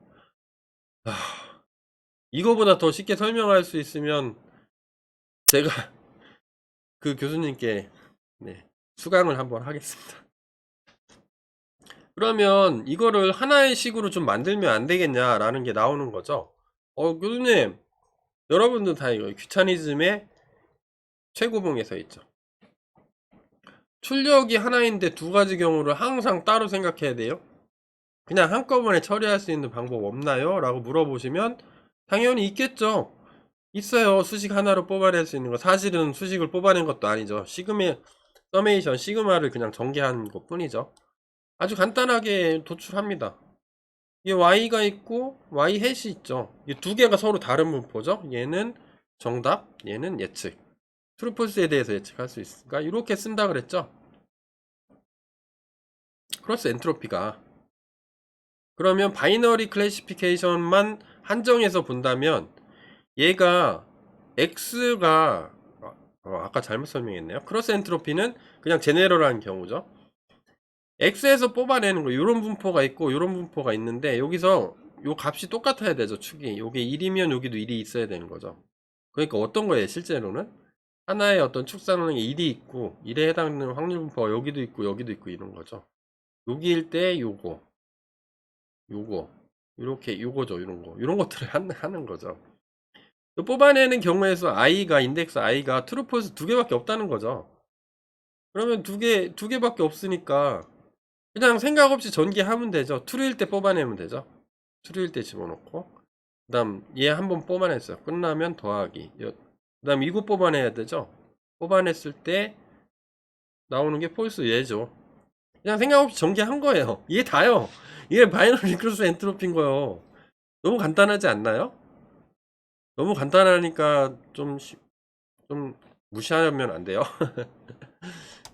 S1: 이거보다 더 쉽게 설명할 수 있으면 제가 그 교수님께 수강을 한번 하겠습니다. 그러면 이거를 하나의 식으로 좀 만들면 안 되겠냐라는 게 나오는 거죠. 교수님, 여러분들 다 이거 귀차니즘의 최고봉에 서 있죠. 출력이 하나인데 두 가지 경우를 항상 따로 생각해야 돼요? 그냥 한꺼번에 처리할 수 있는 방법 없나요? 라고 물어보시면 당연히 있겠죠. 있어요. 수식 하나로 뽑아낼 수 있는 거. 사실은 수식을 뽑아낸 것도 아니죠. 서메이션 시그마를 그냥 전개한 것 뿐이죠. 아주 간단하게 도출합니다. 이 y가 있고 y 햇이 있죠. 이 두 개가 서로 다른 분포죠. 얘는 정답, 얘는 예측. 트루 폴스에 대해서 예측할 수 있으니까 이렇게 쓴다 그랬죠. 크로스 엔트로피가. 그러면 바이너리 클래시피케이션만 한정해서 본다면 얘가 x가 아까 잘못 설명했네요. 크로스 엔트로피는 그냥 제네럴한 경우죠. x에서 뽑아내는 거, 요런 분포가 있고 요런 분포가 있는데 여기서 요 값이 똑같아야 되죠. 축이 요게 1이면 여기도 1이 있어야 되는 거죠. 그러니까 어떤 거예요 실제로는? 하나의 어떤 축산원에 1이 있고 1에 해당하는 확률 분포가 여기도 있고 여기도 있고 이런 거죠. 여기일 때 요거 요렇게 요거죠. 이런 것들을 하는 거죠. 또 뽑아내는 경우에서 인덱스 i가 트루 폴스 두 개밖에 없다는 거죠. 그러면 두 개밖에 없으니까 그냥 생각 없이 전개하면 되죠. true일 때 뽑아내면 되죠. true일 때 집어넣고, 그 다음 얘 한번 뽑아냈어요. 끝나면 더하기. 그 다음 이거 뽑아내야 되죠. 뽑아냈을 때 나오는 게 false 얘죠. 그냥 생각 없이 전개한 거예요. 이게 다요. 이게 바이너리 크로스 엔트로피인 거예요. 너무 간단하지 않나요? 너무 간단하니까 좀 무시하면 안 돼요.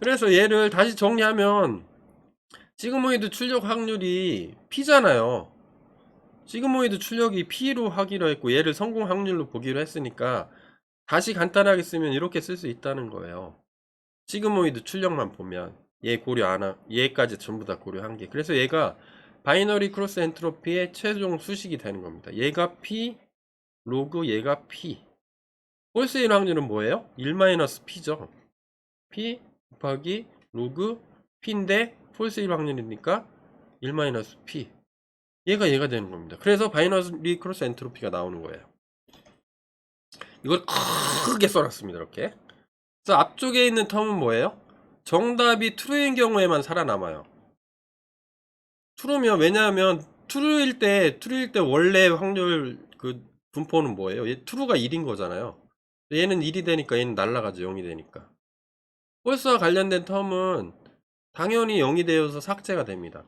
S1: 그래서 얘를 다시 정리하면 시그모이드 출력 확률이 P잖아요. 시그모이드 출력이 P로 하기로 했고 얘를 성공 확률로 보기로 했으니까 다시 간단하게 쓰면 이렇게 쓸 수 있다는 거예요. 시그모이드 출력만 보면 얘 고려 안 하, 얘까지 전부 다 고려한 게. 그래서 얘가 바이너리 크로스 엔트로피의 최종 수식이 되는 겁니다. 얘가 P, 로그 얘가 P. 홀스인 확률은 뭐예요? 1-P죠. P 곱하기 로그 P인데 폴스일 확률이니까 1-P. 얘가 되는 겁니다. 그래서 바이너리 크로스 엔트로피가 나오는 거예요. 이걸 크게 써놨습니다. 이렇게. 그래서 앞쪽에 있는 텀은 뭐예요? 정답이 true인 경우에만 살아남아요. true면, 왜냐하면 true일 때 원래 확률 그 분포는 뭐예요? 얘 true가 1인 거잖아요. 얘는 1이 되니까 얘는 날라가죠. 0이 되니까. false와 관련된 텀은 당연히 0이 되어서 삭제가 됩니다.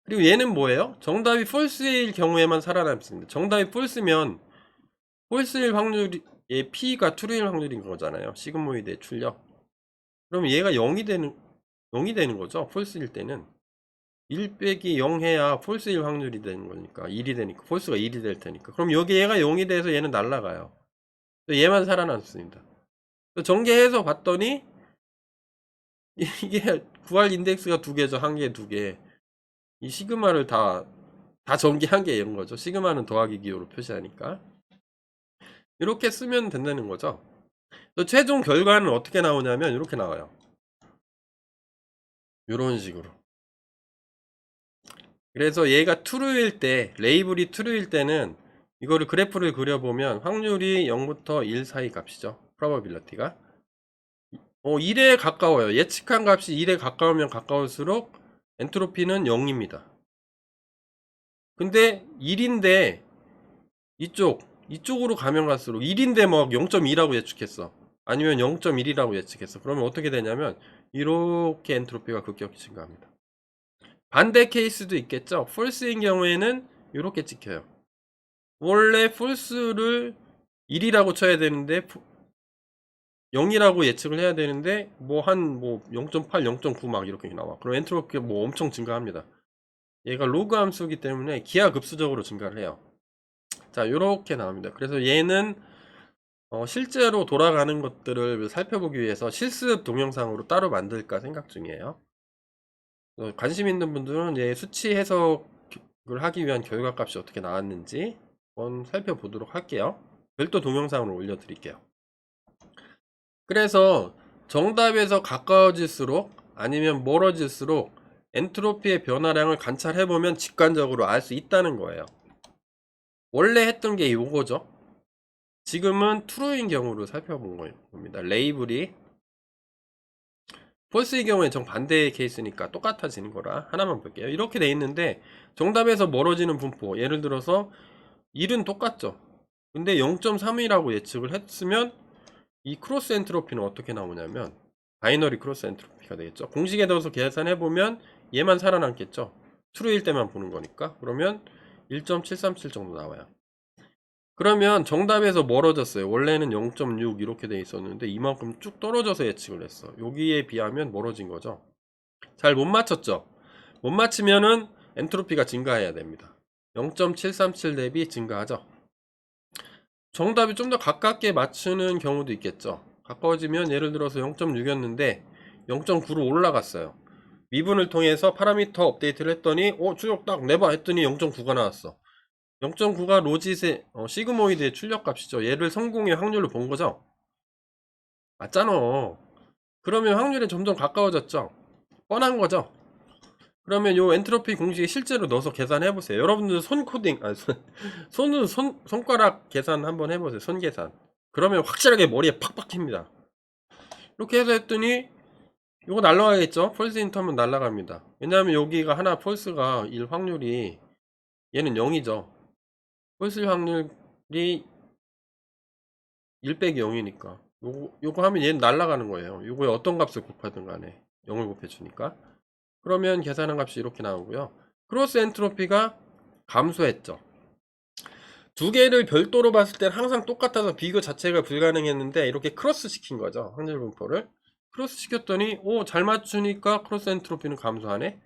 S1: 그리고 얘는 뭐예요? 정답이 false일 경우에만 살아남습니다. 정답이 false면 false일 확률이 얘 P가 true일 확률인 거잖아요. 시그모이드의 출력. 그럼 얘가 0이 되는 거죠. false일 때는 1 빼기 0 해야 false일 확률이 되는 거니까 1이 되니까 false가 1이 될 테니까. 그럼 여기 얘가 0이 돼서 얘는 날라가요. 얘만 살아남습니다. 전개해서 봤더니 이게 구할 인덱스가 두 개죠. 한 개, 두 개. 이 시그마를 다 전개한 게 이런 거죠. 시그마는 더하기 기호로 표시하니까. 이렇게 쓰면 된다는 거죠. 최종 결과는 어떻게 나오냐면 이렇게 나와요. 이런 식으로. 그래서 얘가 true일 때, 레이블이 true일 때는 이거를 그래프를 그려보면 확률이 0부터 1 사이 값이죠. probability가. 1에 가까워요. 예측한 값이 1에 가까우면 가까울수록 엔트로피는 0입니다. 근데 1인데 이쪽으로 가면 갈수록 1인데 막 0.2라고 예측했어. 아니면 0.1이라고 예측했어. 그러면 어떻게 되냐면 이렇게 엔트로피가 급격히 증가합니다. 반대 케이스도 있겠죠. false인 경우에는 이렇게 찍혀요. 원래 false를 1이라고 쳐야 되는데 0이라고 예측을 해야 되는데 뭐 0.8, 0.9 막 이렇게 나와. 그럼 엔트로피가 뭐 엄청 증가합니다. 얘가 로그 함수이기 때문에 기하급수적으로 증가를 해요. 자, 요렇게 나옵니다. 그래서 얘는 실제로 돌아가는 것들을 살펴보기 위해서 실습 동영상으로 따로 만들까 생각 중이에요. 관심 있는 분들은 얘 수치 해석을 하기 위한 결과값이 어떻게 나왔는지 한번 살펴보도록 할게요. 별도 동영상으로 올려드릴게요. 그래서 정답에서 가까워질수록 아니면 멀어질수록 엔트로피의 변화량을 관찰해보면 직관적으로 알 수 있다는 거예요. 원래 했던 게 요거죠. 지금은 true인 경우로 살펴본 겁니다. 레이블이 false의 경우에 정반대의 케이스니까 똑같아지는 거라 하나만 볼게요. 이렇게 돼 있는데 정답에서 멀어지는 분포, 예를 들어서 1은 똑같죠. 근데 0.3이라고 예측을 했으면 이 크로스 엔트로피는 어떻게 나오냐면 바이너리 크로스 엔트로피가 되겠죠. 공식에 넣어서 계산해보면 얘만 살아남겠죠. true일 때만 보는 거니까. 그러면 1.737 정도 나와요. 그러면 정답에서 멀어졌어요. 원래는 0.6 이렇게 돼 있었는데 이만큼 쭉 떨어져서 예측을 했어. 여기에 비하면 멀어진 거죠. 잘 못 맞췄죠. 못 맞추면은 엔트로피가 증가해야 됩니다. 0.737 대비 증가하죠. 정답이 좀 더 가깝게 맞추는 경우도 있겠죠. 가까워지면 예를 들어서 0.6이었는데 0.9로 올라갔어요. 미분을 통해서 파라미터 업데이트를 했더니 출력 딱 내봐 했더니 0.9가 나왔어. 0.9가 로짓의 시그모이드의 출력값이죠. 얘를 성공의 확률로 본 거죠. 맞잖아. 그러면 확률이 점점 가까워졌죠. 뻔한 거죠. 그러면 요 엔트로피 공식에 실제로 넣어서 계산해 보세요. 여러분들 손 코딩 손가락 계산 한번 해보세요. 손 계산. 그러면 확실하게 머리에 팍팍 튑니다. 이렇게 해서 했더니 요거 날라가겠죠. 펄스 인터면 날라갑니다. 왜냐하면 여기가 하나 펄스가 1 확률이 얘는 0이죠. 펄스 확률이 1 빼기 0이니까 요거 하면 얘는 날라가는 거예요. 요거에 어떤 값을 곱하든 간에 0을 곱해주니까. 그러면 계산한 값이 이렇게 나오고요. 크로스 엔트로피가 감소했죠. 두 개를 별도로 봤을 땐 항상 똑같아서 비교 자체가 불가능했는데 이렇게 크로스 시킨 거죠. 확률 분포를. 크로스 시켰더니 잘 맞추니까 크로스 엔트로피는 감소하네.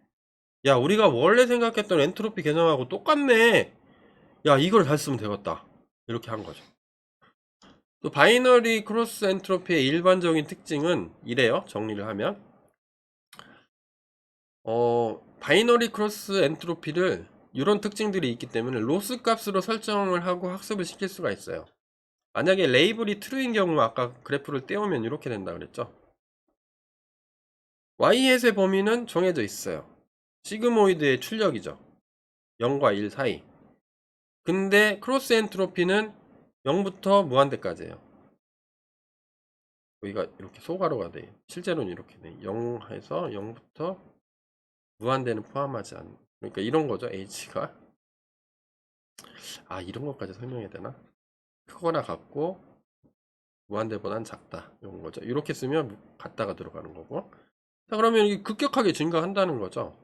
S1: 야, 우리가 원래 생각했던 엔트로피 개념하고 똑같네. 야, 이걸 잘 쓰면 되겠다. 이렇게 한 거죠. 또 바이너리 크로스 엔트로피의 일반적인 특징은 이래요. 정리를 하면 바이너리 크로스 엔트로피를 이런 특징들이 있기 때문에 로스 값으로 설정을 하고 학습을 시킬 수가 있어요. 만약에 레이블이 true인 경우 아까 그래프를 떼우면 이렇게 된다 그랬죠. y-햇의 범위는 정해져 있어요. 시그모이드의 출력이죠. 0과 1 사이. 근데 크로스 엔트로피는 0부터 무한대까지예요. 여기가 이렇게 소괄호가 돼요. 실제로는 이렇게 돼. 0에서 0부터 무한대는 포함하지 않는. 그러니까 이런 거죠. h가. 이런 것까지 설명해야 되나? 크거나 같고 무한대보단 작다. 이런 거죠. 이렇게 쓰면 같다가 들어가는 거고. 자, 그러면 이게 급격하게 증가한다는 거죠.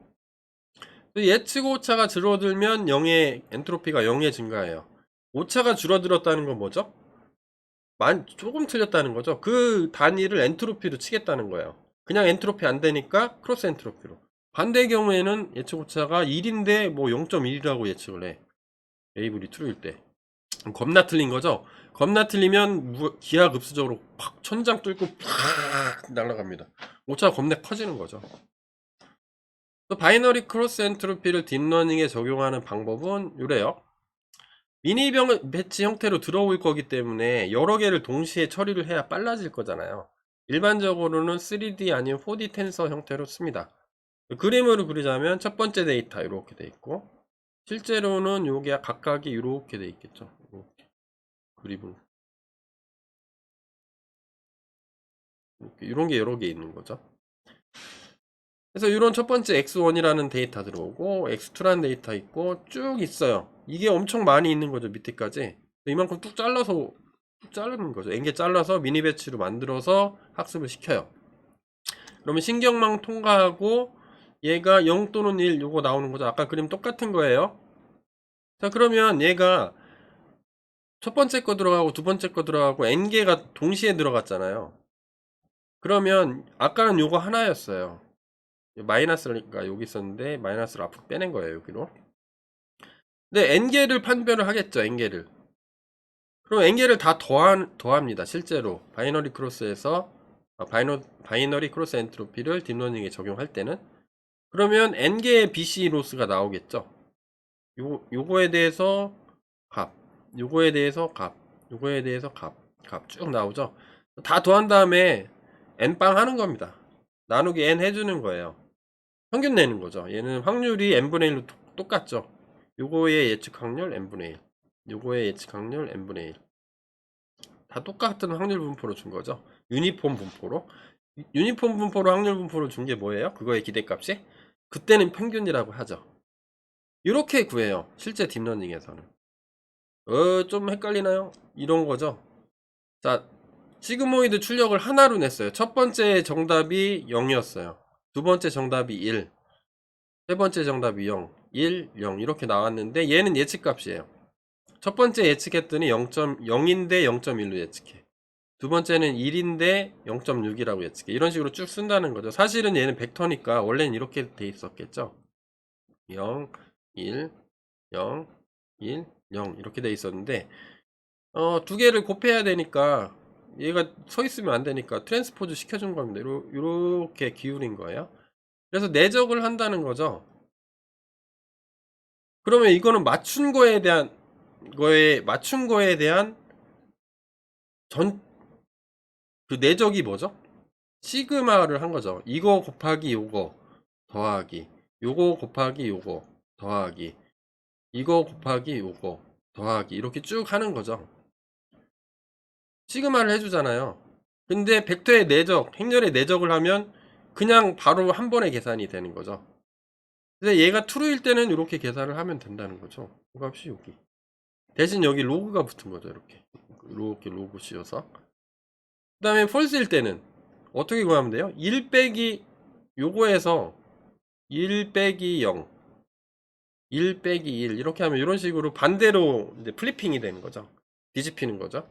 S1: 예측 오차가 줄어들면 0의 엔트로피가 0에 증가해요. 오차가 줄어들었다는 건 뭐죠? 조금 틀렸다는 거죠. 그 단위를 엔트로피로 치겠다는 거예요. 그냥 엔트로피 안 되니까 크로스 엔트로피로. 반대의 경우에는 예측 오차가 1인데 뭐 0.1이라고 예측을 해. 에이블이 true일 때. 겁나 틀린 거죠. 겁나 틀리면 기하급수적으로 팍 천장 뚫고 팍 날아갑니다. 오차가 겁나 커지는 거죠. 또 바이너리 크로스 엔트로피를 딥러닝에 적용하는 방법은 이래요. 미니 배치 형태로 들어올 거기 때문에 여러 개를 동시에 처리를 해야 빨라질 거잖아요. 일반적으로는 3D 아니면 4D 텐서 형태로 씁니다. 그림으로 그리자면 첫 번째 데이터 이렇게 돼 있고, 실제로는 요게 각각이 이렇게 돼 있겠죠. 이렇게 그림으로 이런 게 여러 개 있는 거죠. 그래서 이런 첫 번째 x1이라는 데이터 들어오고 x2라는 데이터 있고 쭉 있어요. 이게 엄청 많이 있는 거죠. 밑에까지 이만큼 뚝 잘라서 자르는 거죠. N개 잘라서 미니 배치로 만들어서 학습을 시켜요. 그러면 신경망 통과하고 얘가 0 또는 1 요거 나오는 거죠. 아까 그림 똑같은 거예요. 자, 그러면 얘가 첫 번째 거 들어가고 두 번째 거 들어가고 N개가 동시에 들어갔잖아요. 그러면 아까는 요거 하나였어요. 마이너스가 여기 있었는데 마이너스를 앞으로 빼낸 거예요. 여기로. 근데 N개를 판별을 하겠죠. N개를. 그럼 N개를 다 더합니다. 실제로 바이너리 크로스에서 바이너리 크로스 엔트로피를 딥러닝에 적용할 때는, 그러면 N개의 BC 로스가 나오겠죠. 요거에 대해서 값, 요거에 대해서 값, 요거에 대해서 값 쭉 나오죠. 다 더한 다음에 N빵 하는 겁니다. 나누기 N 해주는 거예요. 평균 내는 거죠. 얘는 확률이 n분의 1로 똑같죠. 요거의 예측 확률 n분의 1, 요거의 예측 확률 n분의 1. 다 똑같은 확률 분포로 준 거죠. 유니폼 분포로. 유니폼 분포로 확률 분포로 준 게 뭐예요? 그거의 기대값이? 그때는 평균이라고 하죠. 이렇게 구해요. 실제 딥러닝에서는. 좀 헷갈리나요? 이런 거죠. 자, 시그모이드 출력을 하나로 냈어요. 첫 번째 정답이 0이었어요. 두 번째 정답이 1. 세 번째 정답이 0, 1, 0 이렇게 나왔는데 얘는 예측값이에요. 첫 번째 예측했더니 0인데 0.1로 예측해. 두 번째는 1인데 0.6이라고 예측해. 이런 식으로 쭉 쓴다는 거죠. 사실은 얘는 벡터니까 원래는 이렇게 돼 있었겠죠. 0, 1, 0, 1, 0 이렇게 돼 있었는데 두 개를 곱해야 되니까 얘가 서 있으면 안 되니까 트랜스포즈 시켜준 겁니다. 이렇게 기울인 거예요. 그래서 내적을 한다는 거죠. 그러면 이거는 맞춘 거에 대한 그 내적이 뭐죠? 시그마를 한 거죠. 이거 곱하기 요거 더하기, 요거 곱하기 요거 더하기, 이거 곱하기 요거 더하기 이렇게 쭉 하는 거죠. 시그마를 해주잖아요. 근데 벡터의 내적, 행렬의 내적을 하면 그냥 바로 한 번에 계산이 되는 거죠. 근데 얘가 true일 때는 이렇게 계산을 하면 된다는 거죠. 그 값이 여기. 대신 여기 로그가 붙은 거죠. 이렇게 로그 씌워서. 그 다음에 false일 때는 어떻게 구하면 돼요? 1 빼기 요거에서 1 빼기 0, 1 빼기 1 이렇게 하면 이런 식으로 반대로 이제 플리핑이 되는 거죠. 뒤집히는 거죠.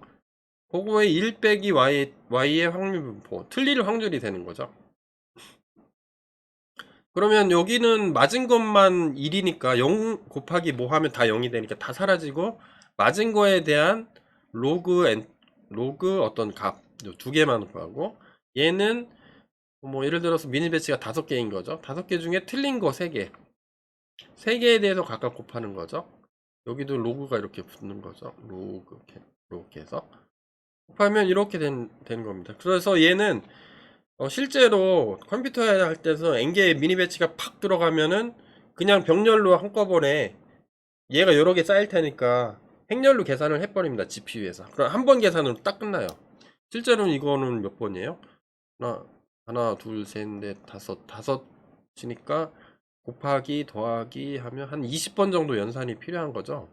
S1: 그거에 1 빼기 y의 확률 분포, 틀릴 확률이 되는 거죠. 그러면 여기는 맞은 것만 1이니까 0 곱하기 뭐 하면 다 0이 되니까 다 사라지고 맞은 거에 대한 로그 어떤 값 두 개만 구하고, 얘는 뭐 예를 들어서 미니 배치가 5개인 거죠. 5개 중에 틀린 거 3개. 3개에 대해서 각각 곱하는 거죠. 여기도 로그가 이렇게 붙는 거죠. 로그 이렇게 해서 곱하면 이렇게 된 겁니다. 그래서 얘는 실제로 컴퓨터에 할 때서 N개의 미니 배치가 팍 들어가면은 그냥 병렬로 한꺼번에 얘가 여러 개 쌓일 테니까 행렬로 계산을 해버립니다. GPU에서. 그럼 한 번 계산으로 딱 끝나요. 실제로는 이거는 몇 번이에요? 하나, 둘, 셋, 넷, 다섯이니까 곱하기 더하기 하면 한 20번 정도 연산이 필요한 거죠.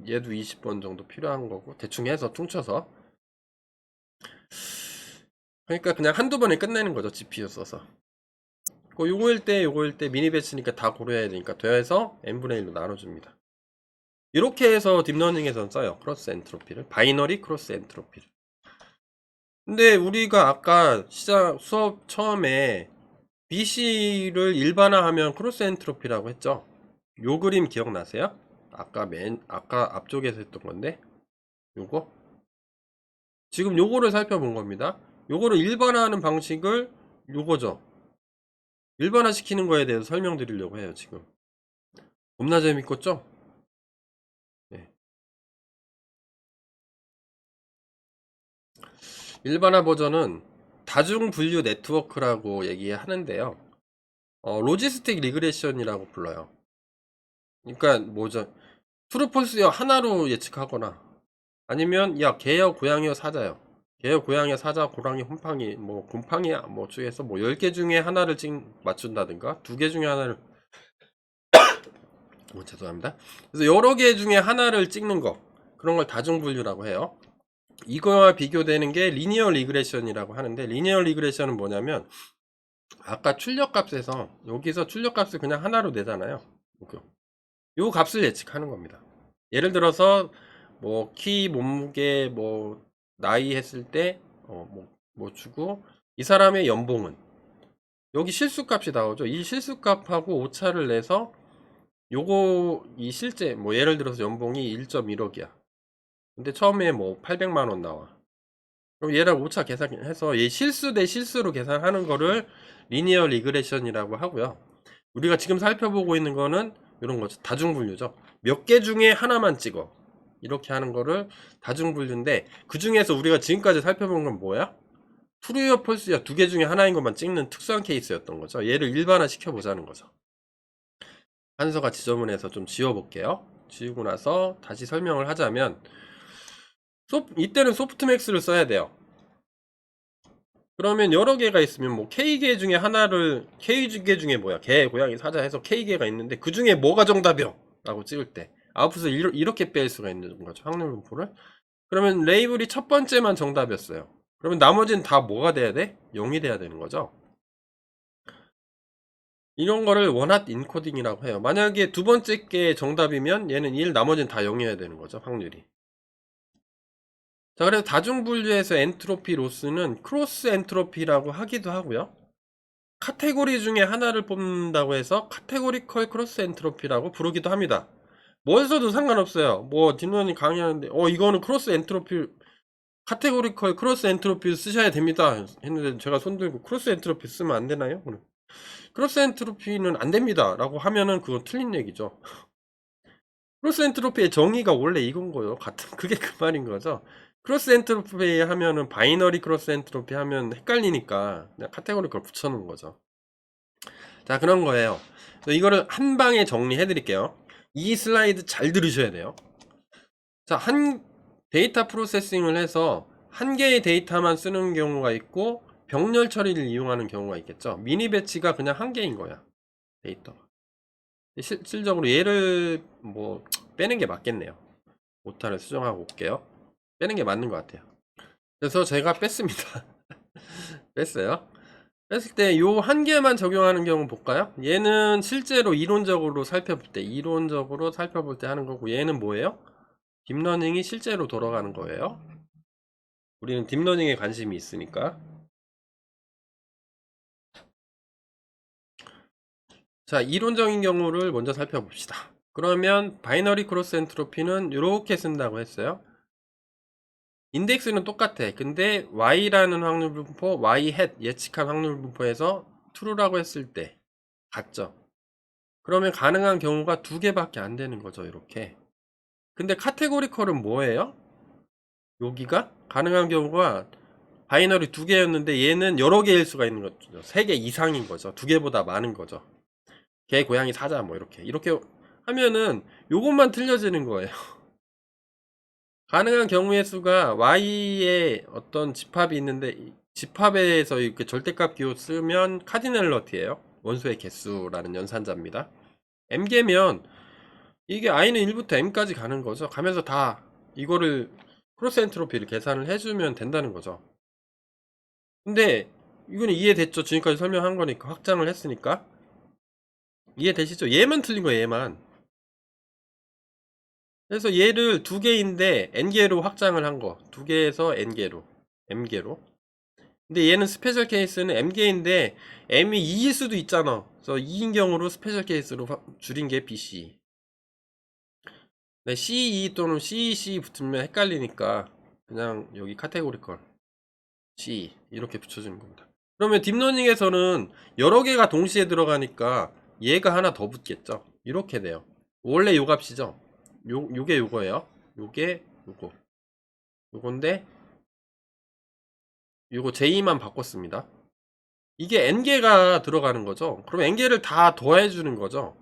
S1: 얘도 20번 정도 필요한 거고 대충 해서 퉁쳐서, 그러니까 그냥 한두 번에 끝내는 거죠. GPU 써서. 요거일 때 미니 배치니까 다 고려해야 되니까 더해서 n분의 1로 나눠줍니다. 이렇게 해서 딥러닝에서는 써요. 크로스 엔트로피를. 바이너리 크로스 엔트로피를. 근데 우리가 아까 수업 처음에 BC를 일반화하면 크로스 엔트로피라고 했죠. 요 그림 기억나세요? 아까 앞쪽에서 했던 건데 요거 지금 요거를 살펴본 겁니다. 요거를 일반화하는 방식을 요거죠. 일반화 시키는 거에 대해서 설명드리려고 해요. 지금 겁나 재밌겠죠? 네. 일반화 버전은 다중 분류 네트워크라고 얘기하는데요. 로지스틱 리그레션이라고 불러요. 그러니까 뭐죠? 트루폴스여 하나로 예측하거나 아니면 야 개여 고양이여 사자요. 개여 고양이여 사자 고랑이 곰팡이 뭐 곰팡이야 뭐 중에서 뭐 10개 중에 하나를 맞춘다든가 2개 중에 하나를 죄송합니다. 그래서 여러 개 중에 하나를 찍는 거 그런 걸 다중 분류라고 해요. 이거와 비교되는 게 리니어 리그레션이라고 하는데 리니어 리그레션은 뭐냐면 아까 출력값에서 여기서 출력값을 그냥 하나로 내잖아요. 요 값을 예측하는 겁니다. 예를 들어서 뭐 키, 몸무게, 뭐 나이 했을 때 뭐 주고 이 사람의 연봉은 여기 실수값이 나오죠. 이 실수값하고 오차를 내서 요거 이 실제 뭐 예를 들어서 연봉이 1.1억이야. 근데 처음에 뭐 800만 원 나와. 그럼 얘랑 오차 계산해서 얘 실수 대 실수로 계산하는 거를 리니어 리그레션이라고 하고요. 우리가 지금 살펴보고 있는 거는 이런 거죠. 다중분류죠. 몇 개 중에 하나만 찍어. 이렇게 하는 거를 다중분류인데 그 중에서 우리가 지금까지 살펴본 건 뭐야? 트루어 폴스야 2개 중에 하나인 것만 찍는 특수한 케이스였던 거죠. 얘를 일반화 시켜보자는 거죠. 한서가 지저분해서 좀 지워볼게요. 지우고 나서 다시 설명을 하자면 이때는 소프트맥스를 써야 돼요. 그러면 여러 개가 있으면 뭐 K개 중에 하나를 K개 중에 뭐야 개, 고양이, 사자 해서 K개가 있는데 그 중에 뭐가 정답이요? 라고 찍을 때 아웃풋을 이렇게 뺄 수가 있는 거죠. 확률 분포를. 그러면 레이블이 첫 번째만 정답이었어요. 그러면 나머지는 다 뭐가 돼야 돼? 0이 돼야 되는 거죠. 이런 거를 원핫 인코딩이라고 해요. 만약에 두 번째 게 정답이면 얘는 1, 나머지는 다 0이어야 되는 거죠. 확률이. 자, 그래서 다중분류에서 엔트로피 로스는 크로스 엔트로피라고 하기도 하고요. 카테고리 중에 하나를 뽑는다고 해서 카테고리컬 크로스 엔트로피라고 부르기도 합니다. 뭘 써도 상관없어요. 뭐 딥러닝 강의하는데 이거는 크로스 엔트로피 카테고리컬 크로스 엔트로피 쓰셔야 됩니다 했는데 제가 손들고 크로스 엔트로피 쓰면 안 되나요? 크로스 엔트로피는 안 됩니다 라고 하면은 그건 틀린 얘기죠. 크로스 엔트로피의 정의가 원래 이건 거예요. 그게 그 말인 거죠. 크로스 엔트로피 하면은 바이너리 크로스 엔트로피 하면 헷갈리니까 그냥 카테고리컬 붙여놓은 거죠. 자, 그런 거예요. 이거를 한 방에 정리해 드릴게요. 이 슬라이드 잘 들으셔야 돼요. 자, 데이터 프로세싱을 해서 한 개의 데이터만 쓰는 경우가 있고 병렬 처리를 이용하는 경우가 있겠죠. 미니 배치가 그냥 한 개인 거야. 데이터가. 실질적으로 얘를 뭐 빼는 게 맞겠네요. 오타를 수정하고 올게요. 빼는 게 맞는 것 같아요. 그래서 제가 뺐습니다. 뺐어요. 뺐을 때 요 한 개만 적용하는 경우 볼까요? 얘는 실제로 이론적으로 살펴볼 때 하는 거고 얘는 뭐예요? 딥러닝이 실제로 돌아가는 거예요. 우리는 딥러닝에 관심이 있으니까. 자, 이론적인 경우를 먼저 살펴봅시다. 그러면 바이너리 크로스 엔트로피는 이렇게 쓴다고 했어요. 인덱스는 똑같아. 근데 y라는 확률 분포, y hat 예측한 확률 분포에서 true라고 했을 때 같죠. 그러면 가능한 경우가 2개밖에 안 되는 거죠. 이렇게. 근데 카테고리컬은 뭐예요? 여기가 가능한 경우가 바이너리 2개였는데 얘는 여러 개일 수가 있는 거죠. 3개 이상인 거죠. 2개보다 많은 거죠. 개, 고양이, 사자 뭐 이렇게 하면은 요것만 틀려지는 거예요. 가능한 경우의 수가 y의 어떤 집합이 있는데 집합에서 이렇게 절대값 기호 쓰면 카디널러티예요. 원소의 개수라는 연산자입니다. m개면 이게 i는 1부터 m까지 가는 거죠. 가면서 다 이거를 크로스 엔트로피를 계산을 해주면 된다는 거죠. 근데 이거는 이해됐죠? 지금까지 설명한 거니까, 확장을 했으니까. 이해되시죠? 얘만 틀린 거예요, 얘만. 그래서 얘를 두 개인데 n개로 확장을 한 거. 두 개에서 n개로, m개로. 근데 얘는 스페셜 케이스는 m개인데 m이 2일 수도 있잖아. 그래서 2인 경우로 스페셜 케이스로 줄인 게 BC. 네, CE 또는 CEC 붙으면 헷갈리니까 그냥 여기 카테고리컬 C 이렇게 붙여주는 겁니다. 그러면 딥러닝에서는 여러 개가 동시에 들어가니까 얘가 하나 더 붙겠죠. 이렇게 돼요. 원래 요 값이죠. 요게 요거예요. 요게 요거. 요건데 요거 J만 바꿨습니다. 이게 n개가 들어가는 거죠. 그럼 n개를 다 더해주는 거죠.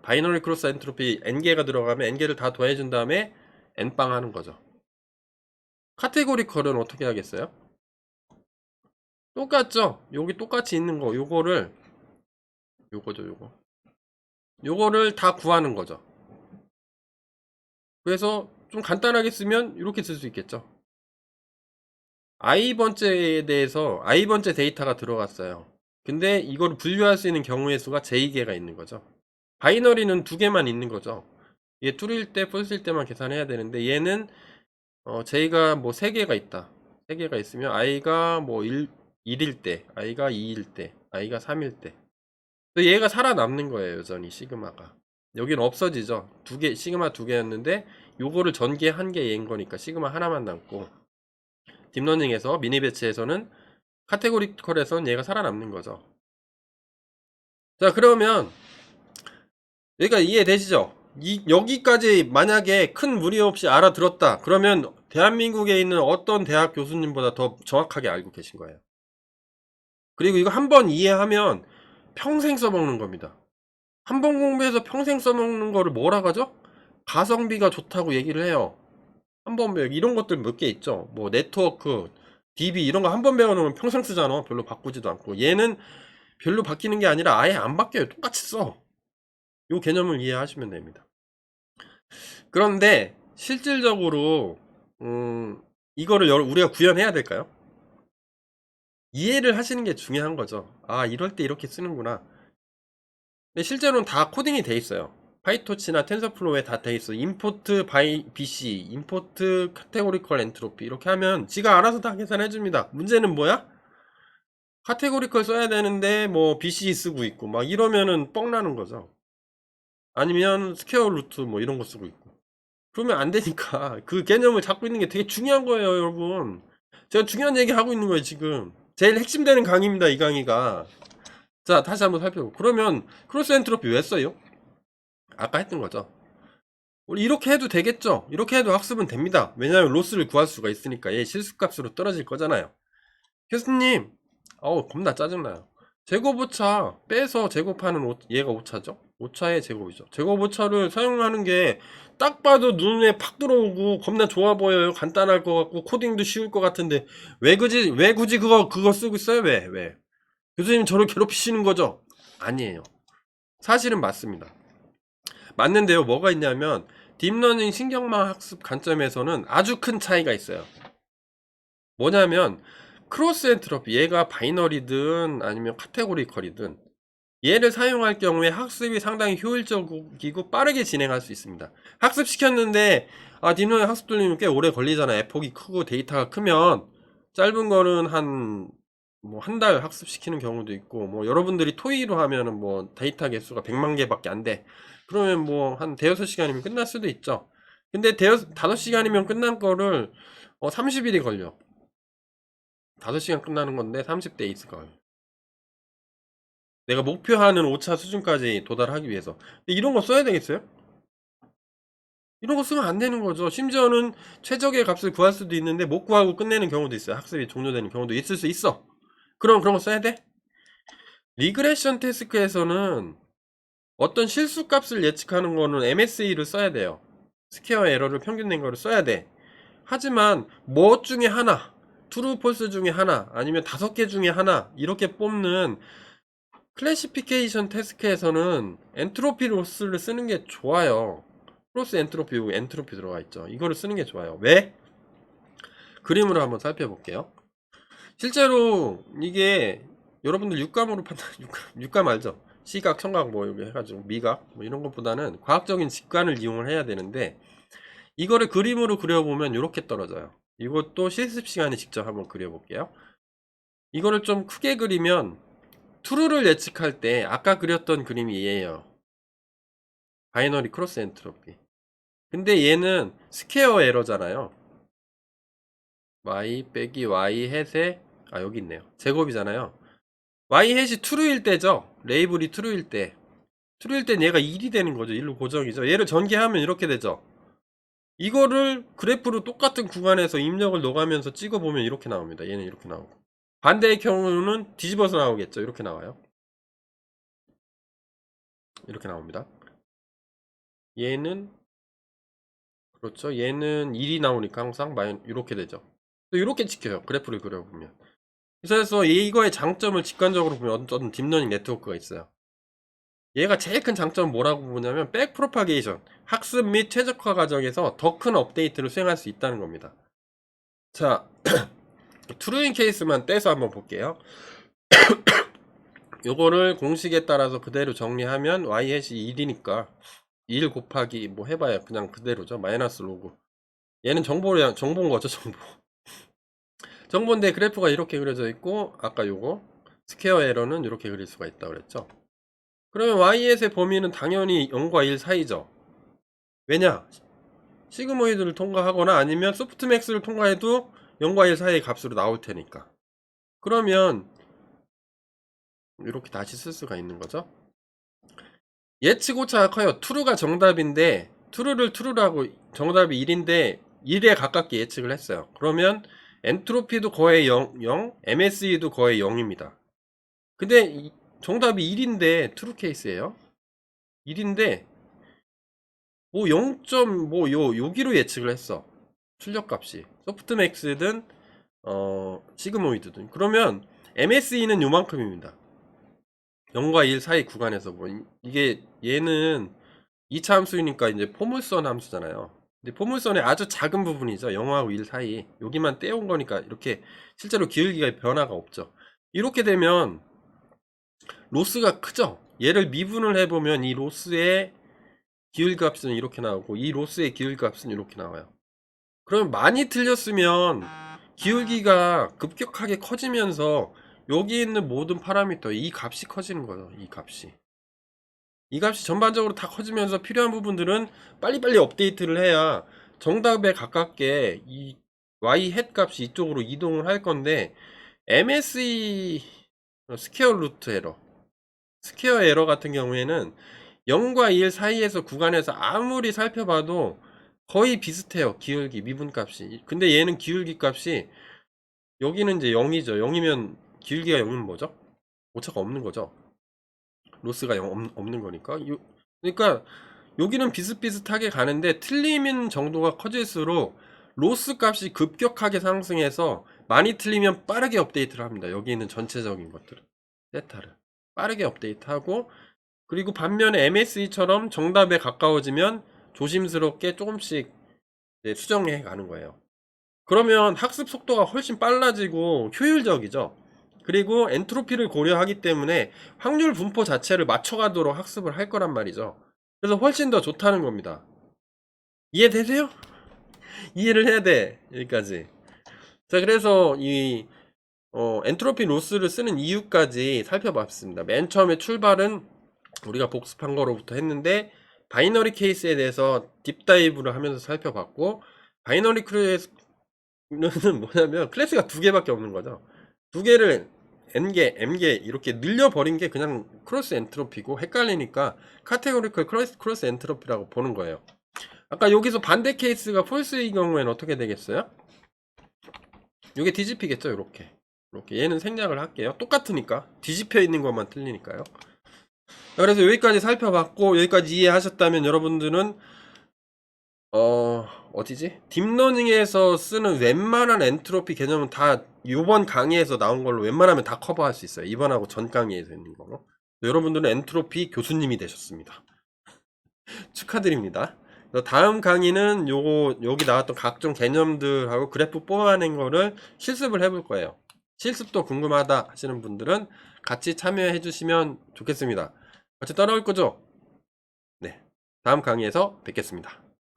S1: 바이너리 크로스 엔트로피 n개가 들어가면 n개를 다 더해준 다음에 n빵 하는 거죠. 카테고리컬은 어떻게 하겠어요? 똑같죠? 여기 똑같이 있는 거 요거를 요거죠 요거 요거를 다 구하는 거죠. 그래서 좀 간단하게 쓰면 이렇게 쓸 수 있겠죠. i번째에 대해서 i번째 데이터가 들어갔어요. 근데 이거를 분류할 수 있는 경우의 수가 j개가 있는 거죠. 바이너리는 두 개만 있는 거죠. 얘 true일 때 false일 때만 계산해야 되는데 얘는 j가 뭐 세 개가 있다. 세 개가 있으면 i가 뭐 1일 때, i가 2일 때, i가 3일 때. 얘가 살아남는 거예요, 여전히 시그마가. 여기는 없어지죠. 두 개, 시그마 두 개였는데 요거를 전개 한 개인 거니까 시그마 하나만 남고, 딥러닝에서 미니 배치에서는 카테고리컬에서는 얘가 살아남는 거죠. 자, 그러면 여기가 이해되시죠? 여기까지 만약에 큰 무리 없이 알아들었다 그러면 대한민국에 있는 어떤 대학 교수님보다 더 정확하게 알고 계신 거예요. 그리고 이거 한번 이해하면 평생 써먹는 겁니다. 한 번 공부해서 평생 써먹는 거를 뭐라고 하죠? 가성비가 좋다고 얘기를 해요. 한 번 배워. 이런 것들 몇 개 있죠. 뭐 네트워크, DB 이런 거 한 번 배워놓으면 평생 쓰잖아. 별로 바꾸지도 않고. 얘는 별로 바뀌는 게 아니라 아예 안 바뀌어요. 똑같이 써. 요 개념을 이해하시면 됩니다. 그런데 실질적으로 이거를 우리가 구현해야 될까요? 이해를 하시는 게 중요한 거죠. 아, 이럴 때 이렇게 쓰는구나. 근데 실제로는 다 코딩이 돼 있어요. 파이토치나 텐서플로우에 다 돼 있어. 임포트 바이 BC, 임포트 카테고리컬 엔트로피 이렇게 하면 지가 알아서 다 계산해 줍니다. 문제는 뭐야? 카테고리컬 써야 되는데 뭐 BC 쓰고 있고 막 이러면은 뻥 나는 거죠. 아니면 스퀘어 루트 뭐 이런 거 쓰고 있고. 그러면 안 되니까 그 개념을 잡고 있는 게 되게 중요한 거예요, 여러분. 제가 중요한 얘기 하고 있는 거예요, 지금. 제일 핵심되는 강의입니다, 이 강의가. 자, 다시 한번 살펴보고. 그러면 크로스 엔트로피 왜 써요? 아까 했던 거죠. 우리 이렇게 해도 되겠죠? 이렇게 해도 학습은 됩니다. 왜냐하면 로스를 구할 수가 있으니까 얘 실수값으로 떨어질 거잖아요. 교수님, 겁나 짜증나요. 제곱 오차 빼서 제곱하는 얘가 오차죠? 오차의 제곱이죠. 제곱 오차를 사용하는 게 딱 봐도 눈에 팍 들어오고 겁나 좋아 보여요. 간단할 것 같고 코딩도 쉬울 것 같은데 왜 굳이 그거 쓰고 있어요? 왜? 교수님 저를 괴롭히시는 거죠? 아니에요. 사실은 맞습니다. 맞는데요. 뭐가 있냐면 딥러닝 신경망 학습 관점에서는 아주 큰 차이가 있어요. 뭐냐면 크로스 엔트로피, 얘가 바이너리든 아니면 카테고리컬이든 얘를 사용할 경우에 학습이 상당히 효율적이고 빠르게 진행할 수 있습니다. 학습시켰는데 딥러닝 학습 돌리면 꽤 오래 걸리잖아요. 에폭이 크고 데이터가 크면 짧은 거는 한 달 학습시키는 경우도 있고, 뭐 여러분들이 토의로 하면은 뭐 데이터 개수가 100만 개밖에 안 돼. 그러면 뭐 한 대여섯 시간이면 끝날 수도 있죠. 근데 5시간이면 끝난 거를 30일이 걸려. 5시간 끝나는 건데 30days 걸려. 내가 목표하는 오차 수준까지 도달하기 위해서. 근데 이런 거 써야 되겠어요? 이런 거 쓰면 안 되는 거죠. 심지어는 최적의 값을 구할 수도 있는데 못 구하고 끝내는 경우도 있어요. 학습이 종료되는 경우도 있을 수 있어. 그럼 그런 거 써야 돼? 리그레션 태스크에서는 어떤 실수 값을 예측하는 거는 MSE를 써야 돼요. 스퀘어 에러를 평균 낸 거를 써야 돼. 하지만 뭐 중에 하나, 트루 폴스 중에 하나, 아니면 5개 중에 하나 이렇게 뽑는 클래시피케이션 태스크에서는 엔트로피 로스를 쓰는 게 좋아요. 크로스 엔트로피, 엔트로피 들어가 있죠. 이거를 쓰는 게 좋아요. 왜? 그림으로 한번 살펴볼게요. 실제로 이게 여러분들 육감으로 판단, 육감 알죠? 시각, 청각 뭐 이렇게 해가지고 미각 뭐 이런 것보다는 과학적인 직관을 이용을 해야 되는데, 이거를 그림으로 그려보면 이렇게 떨어져요. 이것도 실습 시간에 직접 한번 그려볼게요. 이거를 좀 크게 그리면 true를 예측할 때 아까 그렸던 그림이 얘예요. 바이너리 크로스 엔트로피. 근데 얘는 스퀘어 에러잖아요. y 빼기 y 햇의 여기 있네요. 제곱이잖아요. y 햇이 true일 때죠. 레이블이 true일 때. true일 땐 얘가 1이 되는 거죠. 1로 고정이죠. 얘를 전개하면 이렇게 되죠. 이거를 그래프로 똑같은 구간에서 입력을 넣어가면서 찍어보면 이렇게 나옵니다. 얘는 이렇게 나오고. 반대의 경우는 뒤집어서 나오겠죠. 이렇게 나와요. 이렇게 나옵니다. 얘는 그렇죠. 얘는 1이 나오니까 항상 이렇게 되죠. 또 이렇게 찍혀요. 그래프를 그려보면. 그래서 이거의 장점을 직관적으로 보면 어떤 딥러닝 네트워크가 있어요. 얘가 제일 큰 장점은 뭐라고 보냐면 백 프로파게이션, 학습 및 최적화 과정에서 더 큰 업데이트를 수행할 수 있다는 겁니다. 자, 트루인 케이스만 떼서 한번 볼게요. 요거를 공식에 따라서 그대로 정리하면 y 햇이 1이니까 1 곱하기 뭐 해봐야 그냥 그대로죠. 마이너스 로그. 얘는 정보인 거죠. 정보인데 그래프가 이렇게 그려져 있고, 아까 요거 스퀘어 에러는 이렇게 그릴 수가 있다고 그랬죠. 그러면 y햇의 범위는 당연히 0과 1 사이죠. 왜냐? 시그모이드를 통과하거나 아니면 소프트맥스를 통과해도 0과 1 사이의 값으로 나올 테니까. 그러면 이렇게 다시 쓸 수가 있는 거죠. 예측 오차가 커요. true가 정답인데 true라고 정답이 1인데 1에 가깝게 예측을 했어요. 그러면 엔트로피도 거의 0, MSE도 거의 0입니다. 근데 정답이 1인데 true 케이스예요. 1인데 뭐 0. 뭐 여기로 예측을 했어. 출력값이 소프트맥스든 시그모이드든. 그러면 MSE는 요만큼입니다. 0과 1 사이 구간에서 뭐 이게 얘는 2차 함수이니까 이제 포물선 함수잖아요. 근데 포물선의 아주 작은 부분이죠. 0하고 1 사이. 여기만 떼온 거니까 이렇게 실제로 기울기가 변화가 없죠. 이렇게 되면 로스가 크죠. 얘를 미분을 해보면 이 로스의 기울기 값은 이렇게 나오고 이 로스의 기울기 값은 이렇게 나와요. 그럼 많이 틀렸으면 기울기가 급격하게 커지면서 여기 있는 모든 파라미터 이 값이 커지는 거죠. 이 값이 전반적으로 다 커지면서 필요한 부분들은 빨리빨리 업데이트를 해야 정답에 가깝게 이 y 햇 값이 이쪽으로 이동을 할 건데, MSE 스퀘어 루트 에러, 스퀘어 에러 같은 경우에는 0과 1 사이에서 구간에서 아무리 살펴봐도 거의 비슷해요. 기울기 미분 값이. 근데 얘는 기울기 값이 여기는 이제 0이죠. 0이면 기울기가 0이면 뭐죠? 오차가 없는 거죠. 로스가 없는 거니까. 그러니까 여기는 비슷비슷하게 가는데 틀리는 정도가 커질수록 로스 값이 급격하게 상승해서 많이 틀리면 빠르게 업데이트를 합니다. 여기 있는 전체적인 것들을, 세타를 빠르게 업데이트하고, 그리고 반면에 MSE처럼 정답에 가까워지면 조심스럽게 조금씩 수정해 가는 거예요. 그러면 학습 속도가 훨씬 빨라지고 효율적이죠. 그리고 엔트로피를 고려하기 때문에 확률 분포 자체를 맞춰가도록 학습을 할 거란 말이죠. 그래서 훨씬 더 좋다는 겁니다. 이해되세요? 이해를 해야 돼. 여기까지. 자, 그래서 이 엔트로피 로스를 쓰는 이유까지 살펴봤습니다. 맨 처음에 출발은 우리가 복습한 거로부터 했는데, 바이너리 케이스에 대해서 딥다이브를 하면서 살펴봤고, 바이너리 클래스는 뭐냐면 클래스가 두 개밖에 없는 거죠. 두 개를 n개, m개 이렇게 늘려버린 게 그냥 크로스 엔트로피고, 헷갈리니까 카테고리컬 크로스 엔트로피라고 보는 거예요. 아까 여기서 반대 케이스가 폴스의 경우에는 어떻게 되겠어요? 이게 뒤집히겠죠. 이렇게 얘는 생략을 할게요. 똑같으니까 뒤집혀 있는 것만 틀리니까요. 그래서 여기까지 살펴봤고, 여기까지 이해하셨다면 여러분들은 어디지? 딥러닝에서 쓰는 웬만한 엔트로피 개념은 다 이번 강의에서 나온 걸로 웬만하면 다 커버할 수 있어요. 이번하고 전 강의에서 있는 거로. 여러분들은 엔트로피 교수님이 되셨습니다. 축하드립니다. 다음 강의는 여기 나왔던 각종 개념들하고 그래프 뽑아낸 거를 실습을 해볼 거예요. 실습도 궁금하다 하시는 분들은 같이 참여해 주시면 좋겠습니다. 같이 따라올 거죠? 네. 다음 강의에서 뵙겠습니다.